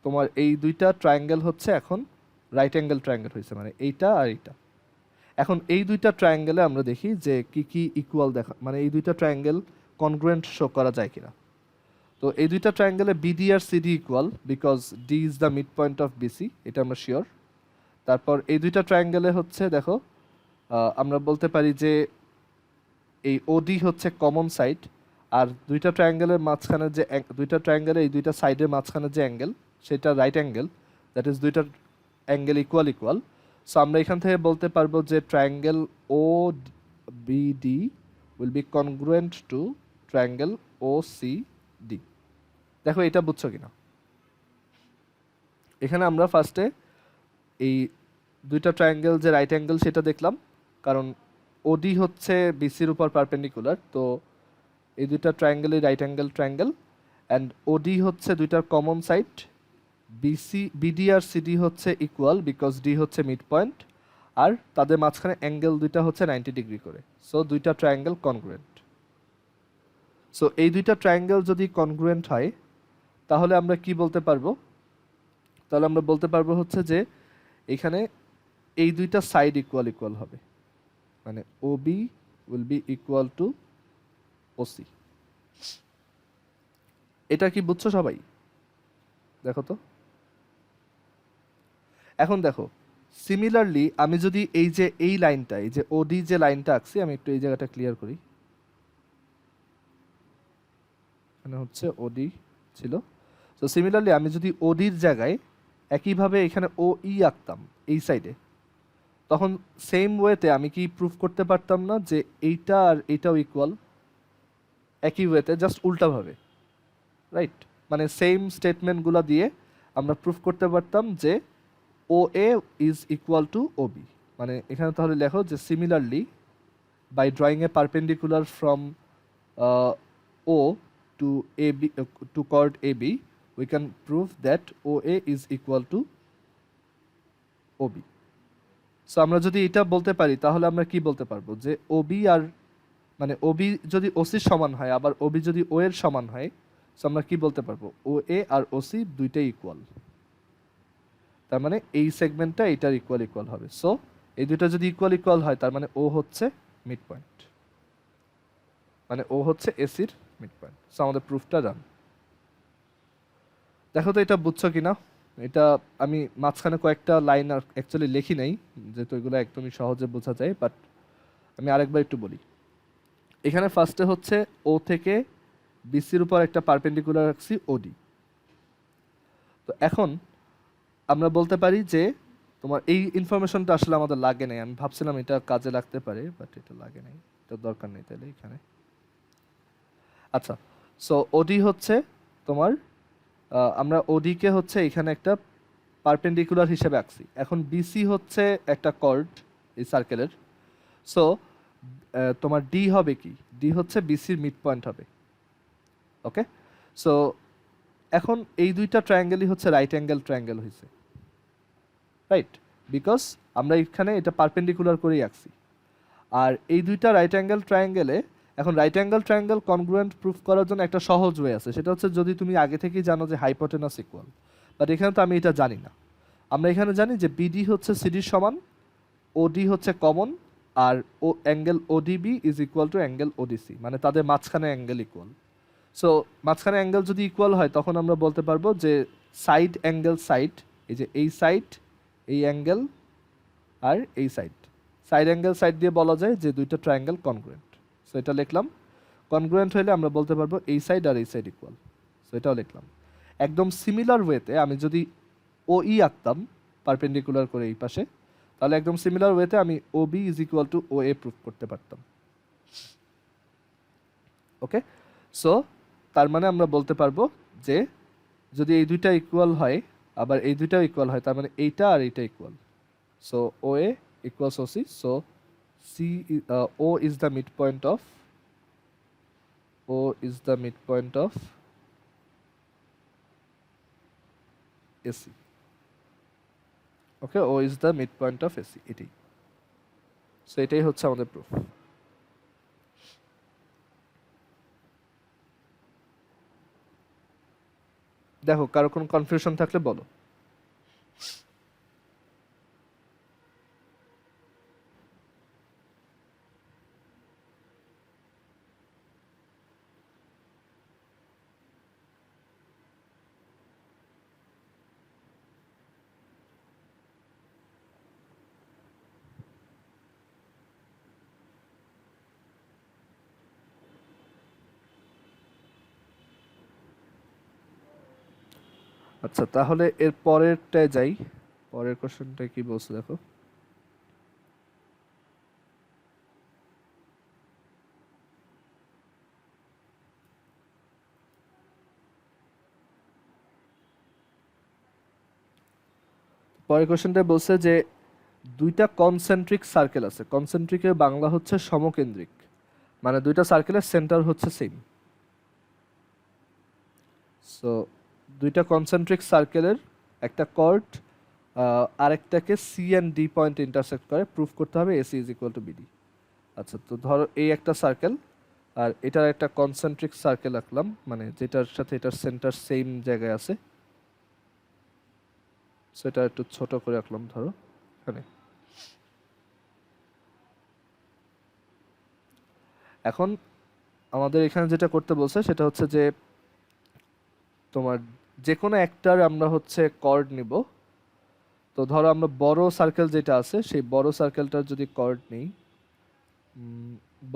তোমার এই দুইটা ট্রায়াঙ্গেল হচ্ছে এখন রাইট অ্যাঙ্গেল ট্রায়াঙ্গেল হয়েছে, মানে এইটা আর এইটা। এখন এই দুইটা ট্রায়াঙ্গেলে আমরা দেখি যে কি ইকুয়াল দেখা, মানে এই দুইটা ট্রায়াঙ্গেল কনগ্রুয়েন্ট শো করা যায় কিনা। তো এই দুইটা ট্রায়াঙ্গেলে বিডি আর CD equal because D is the mid point of BC, এটা আমরা শিওর। তারপর এই দুইটা ট্রায়াঙ্গেলে হচ্ছে দেখো আমরা বলতে পারি যে এই ওডি হচ্ছে কমন সাইড, আর দুইটা ট্রায়াঙ্গেলের মাঝখানে যে দুইটা ট্রায়াঙ্গেলে এই দুইটা সাইডের মাঝখানে যে অ্যাঙ্গেল সেটা রাইট অ্যাঙ্গেল, দ্যাট ইজ দুইটা অ্যাঙ্গেল ইকুয়াল। সো আমরা এখান থেকে বলতে পারবো যে triangle O BD will be congruent to triangle O C D. দেখো এটা বুঝছো কিনা? এখানে আমরা ফার্স্টে এই দুইটা ট্রায়াঙ্গেল যে রাইট অ্যাঙ্গেল সেটা দেখলাম, কারণ ওডি হচ্ছে বিসির উপর পারপেন্ডিকুলার, তো এই দুইটা ট্রায়াঙ্গেলই রাইট অ্যাঙ্গেল ট্রায়াঙ্গেল, অ্যান্ড ওডি হচ্ছে দুইটার কমন সাইড, বিডি আর সিডি হচ্ছে ইকুয়াল বিকজ ডি হচ্ছে মিড পয়েন্ট, আর তাদের মাঝখানে অ্যাঙ্গেল দুইটা হচ্ছে 90 ডিগ্রি করে, সো দুইটা ট্রায়াঙ্গেল কনগ্রুয়েন্ট। সো এই দুইটা ট্রায়াঙ্গেল যদি কনগ্রুয়েন্ট হয় তাহলে আমরা কি বলতে পারবো? তাহলে আমরা বলতে পারবো হচ্ছে যে এখানে এই দুইটা সাইড ইকুয়াল হবে, মানে OB will be equal to OC. এটা কি বুঝছো সবাই? দেখো তো, এখন দেখো সিমিলারলি আমি যদি এই যে এই লাইনটা, এই যে ওডি যে লাইনটা আঁকছি, আমি একটু এই জায়গাটা ক্লিয়ার করি। এখানে হচ্ছে ওডি ছিল। তো সিমিলারলি আমি যদি ওডির জায়গায় একইভাবে এখানে ও ই আঁকতাম এই সাইডে, তখন সেম ওয়েতে আমি কি প্রুফ করতে পারতাম না যে এইটা আর এইটাও ইকুয়াল? একই ওয়েতে, জাস্ট উল্টাভাবে, রাইট? মানে সেম স্টেটমেন্টগুলো দিয়ে আমরা প্রুফ করতে পারতাম যে O A is equal to O B. মানে এখানে তাহলে লেখো যে similarly by drawing A perpendicular from O to A B to chord AB, we can prove that OA is equal to OB. So আমরা যদি এটা বলতে পারি তাহলে আমরা কি বলতে পারবো যে OB আর মানে OB যদি OC সমান হয়, আবার OB যদি O এর সমান হয়, সো আমরা কি বলতে পারবো OA আর OC দুইটাই ইকুয়াল। তার মানে এই সেগমেন্টটা এটার ইকুয়াল ইকুয়াল হবে। সো এই দুইটা যদি ইকুয়াল ইকুয়াল হয় তার মানে ও হচ্ছে মিড পয়েন্ট, মানে ও হচ্ছে এসির মিড পয়েন্ট। সো আমাদের প্রুফটা ডান। দেখো তো এটা বুঝছো কিনা? এটা আমি মাঝখানে কয়েকটা লাইন আর অ্যাকচুয়ালি লিখি নাই, যেহেতু এগুলো একদমই সহজে বোঝা যায়, বাট আমি আরেকবার একটু বলি। এখানে ফার্স্টে হচ্ছে ও থেকে বিসির উপর একটা পারপেন্ডিকুলার রাখছি ওডি। তো এখন আমরা বলতে পারি যে তোমার এই ইনফরমেশনটা আসলে আমাদের লাগে নাই, আমি ভাবছিলাম এটা কাজে লাগতে পারে, বাট এটা লাগে নাই, এটা দরকার নেই তাহলে এখানে। আচ্ছা, সো ওডি হচ্ছে তোমার আমরা ওডিকে হচ্ছে এখানে একটা পারপেন্ডিকুলার হিসেবে আঁকছি। এখন বিসি হচ্ছে একটা কর্ড এই সার্কেলের। সো তোমার ডি হবে কি? ডি হচ্ছে বিসির মিড পয়েন্ট হবে। ওকে, সো এখন এই দুইটা ট্রায়াঙ্গেলই হচ্ছে রাইট অ্যাঙ্গেল ট্রায়াঙ্গেল হয়েছে, রাইট? বিকজ আমরা এখানে এটা পারপেন্ডিকুলার করেই আঁকছি। আর এই দুইটা রাইট অ্যাঙ্গেল ট্রায়াঙ্গেলে, এখন right angle triangle congruent proof করার জন্য একটা সহজ ওয়ে আছে, সেটা হচ্ছে যদি তুমি আগে থেকেই জানো যে হাইপোটেনাস ইকুয়াল। বাট এখানে তো আমি এটা জানি না। আমরা এখানে জানি যে বিডি হচ্ছে সিডির সমান, ওডি হচ্ছে কমন, আর ও angle ODB is equal to angle ODC, মানে তাদের মাঝখানে অ্যাঙ্গেল ইকুয়াল। সো মাঝখানে অ্যাঙ্গেল যদি ইকুয়াল হয় তখন আমরা বলতে পারবো যে সাইড অ্যাঙ্গেল সাইড, এই যে এই সাইড, এই অ্যাঙ্গেল আর এই সাইড, সাইড অ্যাঙ্গেল সাইড দিয়ে বলা যায় যে দুইটা ট্রায়াঙ্গেল কনগ্রুয়েন্ট। সো এটা লিখলাম। কনগ্রুয়েন্ট হলে আমরা বলতে পারবো এই সাইড আর এই সাইড ইকুয়াল। সো এটাও লিখলাম। একদম সিমিলার ওয়েতে আমি যদি ও ই আঁকতাম পারপেন্ডিকুলার করে এই পাশে, তাহলে একদম সিমিলার ওয়েতে আমি O B is equal to O A proof করতে পারতাম। ওকে, সো তার মানে আমরা বলতে পারবো যে যদি এই দুইটা ইকুয়াল হয় আবার এই দুইটাও ইকুয়াল হয়, তার মানে এইটা আর এইটা equal. So O A equals OC. So O is the midpoint of AC. Okay, O is the midpoint of AC. এটাই। সো এটাই হচ্ছে আমাদের প্রুফ। দেখো কারো কোনো কনফিউশন থাকলে বলো। আচ্ছা, তাহলে এর পরেরটায় যাই। পরের কোশ্চেনটা কি বলছে দেখো। পরের কোশ্চেনটা বলছে যে দুইটা কনসেন্ট্রিক সার্কেল আছে। কনসেন্ট্রিকের বাংলা হচ্ছে সমকেন্দ্রিক, মানে দুইটা সার্কেলের সেন্টার হচ্ছে সেম। সো দুইটা কনসেন্ট্রিক সার্কেলের একটা কর্ড আরেকটাকে C and D point intersect করে, প্রুফ করতে হবে AC is equal to BD. আচ্ছা, তো ধরো এই একটা সার্কেল আর এটার একটা কনসেন্ট্রিক সার্কেল আঁকলাম, মানে যেটার সাথে এটার সেন্টার সেম জায়গায় আছে। সেটা একটু ছোট করে আঁকলাম ধরো এখানে। এখন আমাদের এখানে যেটা করতে বলছে সেটা হচ্ছে যে তোমার যে কোনো একটার আমরা হচ্ছে কর্ড নিব, তো ধরো আমরা বড় সার্কেল যেটা আছে সেই বড় সার্কেলটার যদি কর্ড নেই,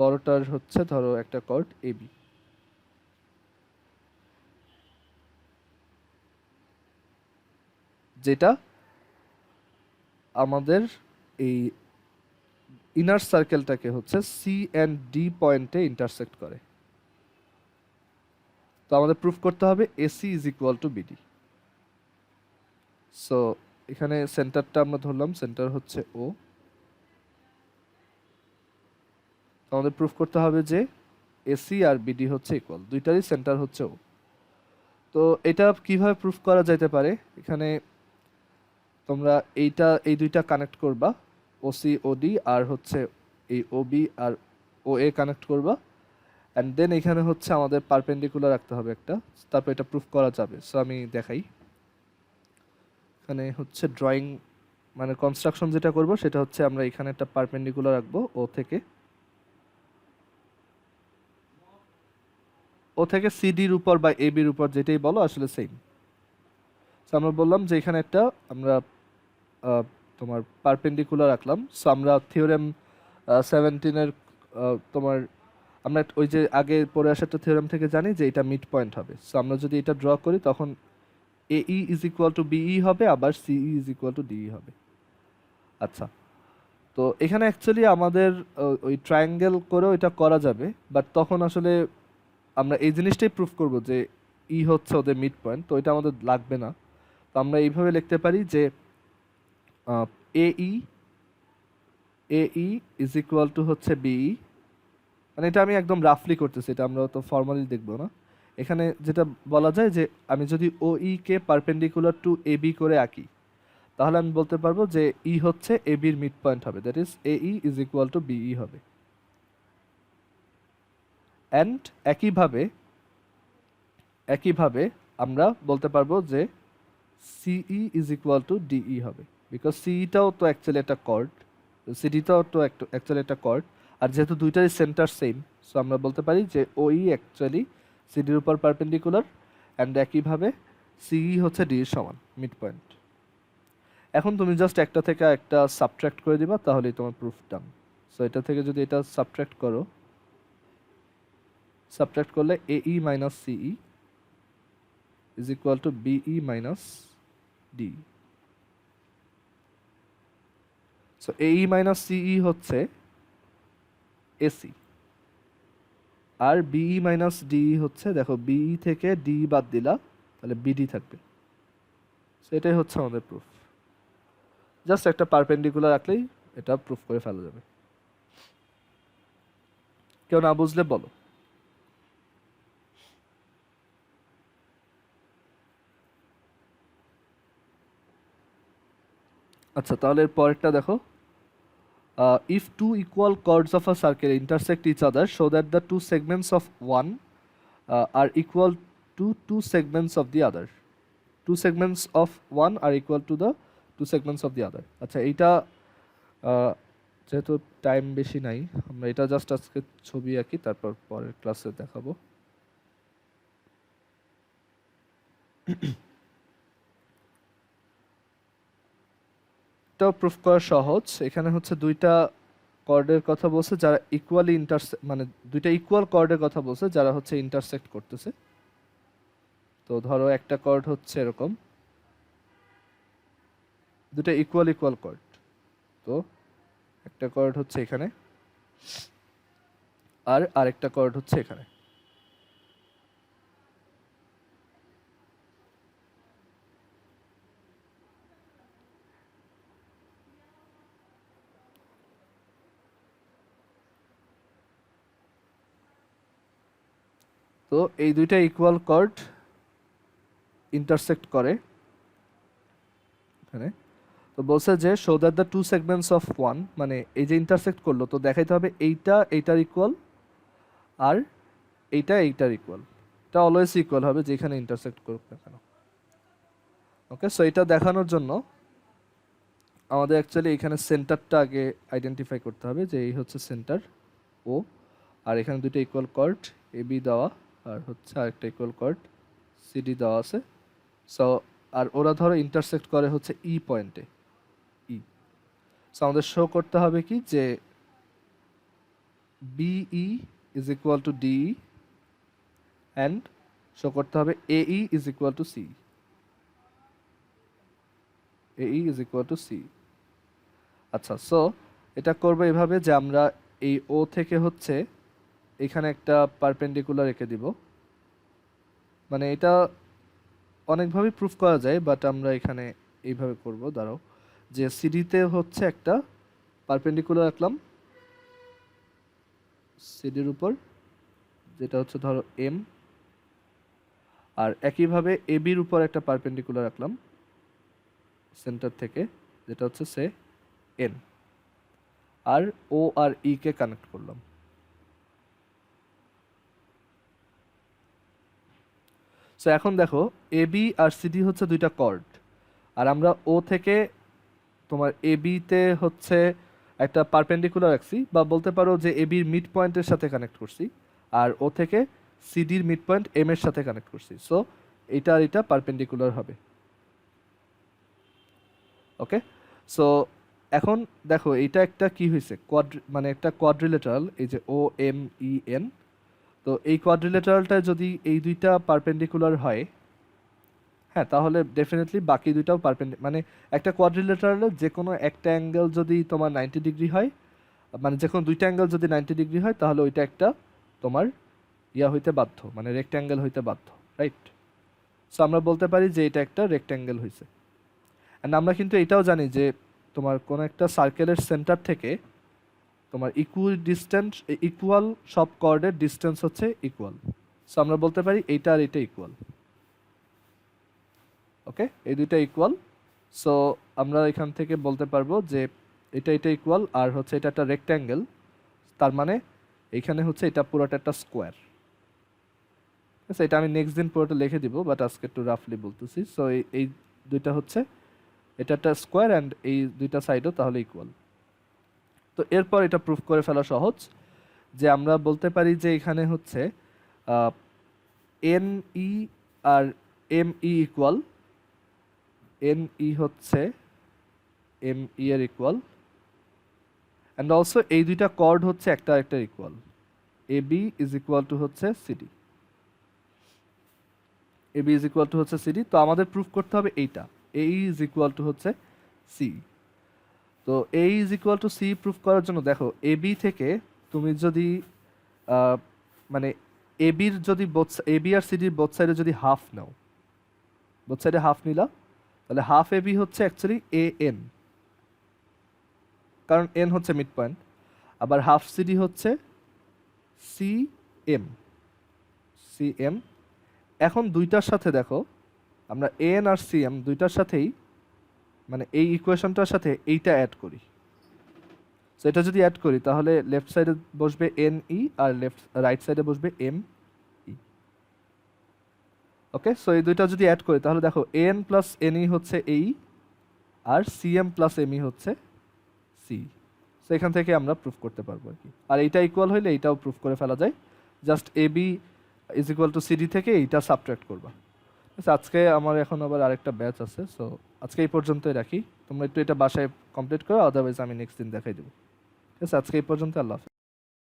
বড়টার হচ্ছে ধরো একটা কর্ড এবি, যেটা আমাদের এই ইনার সার্কেলটাকে হচ্ছে সি অ্যান্ড ডি পয়েন্টে ইন্টারসেক্ট করে। তো আমাদের প্রুফ করতে হবে AC is equal to BD. So এখানে সেন্টারটা আমরা ধরলাম, সেন্টার হচ্ছে ও। আমাদের প্রুফ করতে হবে যে এসি আর বিডি হচ্ছে ইকুয়াল, দুইটারই সেন্টার হচ্ছে ও। তো এটা কিভাবে প্রুফ করা যেতে পারে, এখানে তোমরা এই দুইটা কানেক্ট করবা, ওসি ওডি, আর হচ্ছে এই ওবি আর ও এ কানেক্ট করবা, অ্যান্ড দেন এখানে হচ্ছে আমাদের পারপেন্ডিকুলার রাখতে হবে একটা, তারপর এটা প্রুফ করা যাবে। সো আমি দেখাই, এখানে হচ্ছে ড্রয়িং মানে কনস্ট্রাকশন যেটা করব সেটা হচ্ছে আমরা এখানে একটা পারপেন্ডিকুলার রাখবো ও থেকে সিডির উপর বা এবির উপর, যেটাই বলো আসলে সেম। সো আমরা বললাম যে এখানে একটা আমরা তোমার পারপেন্ডিকুলার রাখলাম। সো আমরা থিওরেম 17-এর তোমার আমরা ওই যে আগে পড়ে আসা একটা থিওরেম থেকে জানি যে এটা মিড পয়েন্ট হবে। সো আমরা যদি এটা ড্র করি তখন AE is equal to BE হবে, আবার CE is equal two DE হবে। আচ্ছা, তো এখানে অ্যাকচুয়ালি আমাদের ওই ট্রায়াঙ্গেল করেও এটা করা যাবে, বাট তখন আসলে আমরা এই জিনিসটাই প্রুফ করব যে ই হচ্ছে ওদের মিড পয়েন্ট, তো এটা আমাদের লাগবে না। তো আমরা এইভাবে লিখতে পারি যে AE AE is equal to হচ্ছে BE, মানে এটা আমি একদম রাফলি করতেছি, এটা আমরা তো ফর্মালি দেখবো না। এখানে যেটা বলা যায় যে আমি যদি OE K perpendicular to AB করে আঁকি, তাহলে আমি বলতে পারবো যে ই হচ্ছে এবির মিড পয়েন্ট হবে, that is AE is equal to BE হবে। অ্যান্ড একইভাবে আমরা বলতে পারবো যে CE is equal two DE হবে, বিকজ সিইটাও তো অ্যাকচুয়ালি একটা কর্ড, সিডিটাও তো অ্যাকচুয়ালি একটা কর্ড, আর যেহেতু দুইটারই সেন্টার সেম, সো আমরা বলতে পারি যে OE অ্যাকচুয়ালি সিডির উপর পারপেন্ডিকুলার, অ্যান্ড একইভাবে CE হচ্ছে ডি এর সমান মিড পয়েন্ট। এখন তুমি জাস্ট একটা থেকে একটা সাবট্রাক্ট করে দিবা, তাহলেই তোমার প্রুফ ডান। সো এটা থেকে যদি এটা সাবট্রাক্ট করো, সাবট্রাক্ট করলে AE minus CE is equal to BE minus DE। So AE minus CE হচ্ছে AC, আর BE মাইনাস DE হচ্ছে, দেখো BE থেকে DE বাদ দিলা তাহলে BD থাকবে। সো এটাই হচ্ছে আমাদের প্রুফ। জাস্ট একটা পারপেন্ডিকুলার রাখলেই এটা প্রুফ করে ফেলা যাবে। কেউ না বুঝলে বলো। আচ্ছা, তাহলে এর পরেরটা দেখো, if two equal chords of a circle intersect each other so that the two segments of one are equal to two segments of the other, two segments of one are equal to the two segments of the other। আচ্ছা, এইটা যেহেতু time বেশি নাই, আমরা এটা just আজকে ছবি আঁকি, তারপর পরের ক্লাসে দেখাবো। এটাও প্রুফ করা সহজ। এখানে হচ্ছে দুইটা কর্ডের কথা বলছে যারা ইকুয়ালি মানে দুইটা ইকুয়াল কর্ডের কথা বলছে যারা হচ্ছে ইন্টারসেক্ট করতেছে। তো ধরো একটা কর্ড হচ্ছে এরকম, দুটো ইকুয়াল কর্ড, তো একটা কর্ড হচ্ছে এখানে আর আরেকটা কর্ড হচ্ছে এখানে। তো এই দুইটা ইকুয়াল কর্ড ইন্টারসেক্ট করে এখানে। তো বলছে যে show that the two segments of one, মানে এই যে ইন্টারসেক্ট করলো তো দেখাইতে হবে এইটার ইকুয়াল আর এইটার ইকুয়াল। এটা অলওয়েজ ইকুয়াল হবে যেখানে ইন্টারসেক্ট করুক না কেন। ওকে, সো এটা দেখানোর জন্য আমাদের অ্যাকচুয়ালি এখানে সেন্টারটা আগে আইডেন্টিফাই করতে হবে যে এই হচ্ছে সেন্টার ও, আর এখানে দুটো ইকুয়াল কর্ড এবি দেওয়া, আর হচ্ছে আরেকটা ইকুয়াল কর্ড সিডি দেওয়া আছে। সো আর ওরা ধরো ইন্টারসেক্ট করে হচ্ছে ই পয়েন্টে, সো আমাদের শো করতে হবে কি যে BE is equal to DE and show করতে হবে এই ইজ ইকুয়াল টু সি, এই ইজ ইকুয়াল টু সি। আচ্ছা, সো এটা করবো এভাবে যে আমরা এই ও থেকে হচ্ছে এখানে একটা পারপেন্ডিকুলার এঁকে দিব। মানে এটা অনেকভাবেই প্রুফ করা যায়, বাট আমরা এখানে এইভাবে করব। দাঁড়াও, যে সিডিতে হচ্ছে একটা পারপেন্ডিকুলার রাখলাম সিডির উপর, যেটা হচ্ছে ধরো এম, আর একইভাবে এবির উপর একটা পারপেন্ডিকুলার রাখলাম সেন্টার থেকে, যেটা হচ্ছে সে এন, আর ও আর ই কে কানেক্ট করলাম। সো এখন দেখো এবি আর সিডি হচ্ছে দুইটা কর্ড, আর আমরা ও থেকে তোমার এবিতে হচ্ছে একটা পারপেন্ডিকুলার রাখছি, বা বলতে পারো যে এবির মিড পয়েন্টের সাথে কানেক্ট করছি, আর ও থেকে সিডির মিড পয়েন্ট এম এর সাথে কানেক্ট করছি। সো এটা আর এটা পারপেন্ডিকুলার হবে। ওকে, সো এখন দেখো এইটা একটা কি হয়েছে, মানে একটা কোয়াড্রিলেটারাল, এই যে ও এম ই এন। তো এই কোয়াড্রিলেটারালটা যদি এই দুইটা পারপেন্ডিকুলার হয়, হ্যাঁ, তাহলে ডেফিনেটলি বাকি দুইটাও মানে একটা কোয়াড্রিলেটারালের যে কোনো একটা অ্যাঙ্গেল যদি তোমার 90 ডিগ্রি হয়, মানে যে কোনো দুইটা অ্যাঙ্গেল যদি 90 ডিগ্রি হয়, তাহলে ওইটা একটা তোমার ইয়া হইতে বাধ্য, মানে রেক্ট্যাঙ্গেল হইতে বাধ্য, রাইট? সো আমরা বলতে পারি যে এটা একটা রেক্ট্যাঙ্গেল হয়েছে। অ্যান্ড আমরা কিন্তু এটাও জানি যে তোমার কোনো একটা সার্কেলের সেন্টার থেকে তোমার ইকুয়াল সব কর্ডের ডিস্টেন্স হচ্ছে ইকুয়াল। সো আমরা বলতে পারি এইটা আর এটা ইকুয়াল। ওকে, এই দুইটা ইকুয়াল। সো আমরা এখান থেকে বলতে পারবো যে এটা ইকুয়াল, আর হচ্ছে এটা একটা রেক্ট্যাঙ্গেল, তার মানে এইখানে হচ্ছে এটা পুরোটা একটা স্কোয়ার। আচ্ছা, এটা আমি নেক্সট দিন পুরোটা লিখে দিব, বাট আজকে একটু রাফলি বলতেছি। সো এই দুইটা হচ্ছে এটা একটা স্কোয়ার, অ্যান্ড এই দুইটা সাইডও তাহলে ইকুয়াল। তো এরপর এটা প্রুফ করে ফেলা সহজ, যে আমরা বলতে পারি যে এখানে হচ্ছে এন ই আর M E equal, N E হচ্ছে এম ই এর ইকুয়াল, অ্যান্ড অলসো এই দুইটা কর্ড হচ্ছে একটা একটা equal. A B is equal to হচ্ছে CD, A B is equal to হচ্ছে সিডি। তো আমাদের প্রুফ করতে হবে এইটা, এ ইজ ইকুয়াল টু হচ্ছে সি। তো A is equal to C proof করার জন্য দেখো এ বি থেকে তুমি যদি মানে এ বির যদি এ বি আর সিডির বোথ সাইডে যদি হাফ নাও, বোথ সাইডে হাফ নিলা, তাহলে হাফ এ বি হচ্ছে অ্যাকচুয়ালি এ এন, কারণ এন হচ্ছে মিড পয়েন্ট। আবার হাফ সিডি হচ্ছে সি এম, সি এম। এখন দুইটার সাথে দেখো আমরা এন আর সি এম দুইটার সাথেই, মানে এই ইকুয়েশনটার সাথে এইটা অ্যাড করি। সো এটা যদি অ্যাড করি তাহলে লেফট সাইডে বসবে এন ই, আর রাইট সাইডে বসবে এম ই। ওকে, সো এই দুইটা যদি অ্যাড করি তাহলে দেখো এন প্লাস এন ই হচ্ছে এই, আর C M plus M E হচ্ছে সি। সো এখান থেকে আমরা প্রুফ করতে পারবো আর কি। আর এইটা ইকুয়াল হইলে এইটাও প্রুফ করে ফেলা যায়, just A B is equal to CD থেকে এইটা সাবট্রাক্ট করবা। আজকে আমার এখন আবার আরেকটা ব্যাচ আছে, সো আজকে এই পর্যন্তই রাখি। তোমরা একটু এটা বাসায় কমপ্লিট করো, আদারওয়াইজ আমি নেক্সট দিন দেখাই দেবো। ঠিক আছে, আজকে এই পর্যন্ত, আল্লাহ হাফেজ।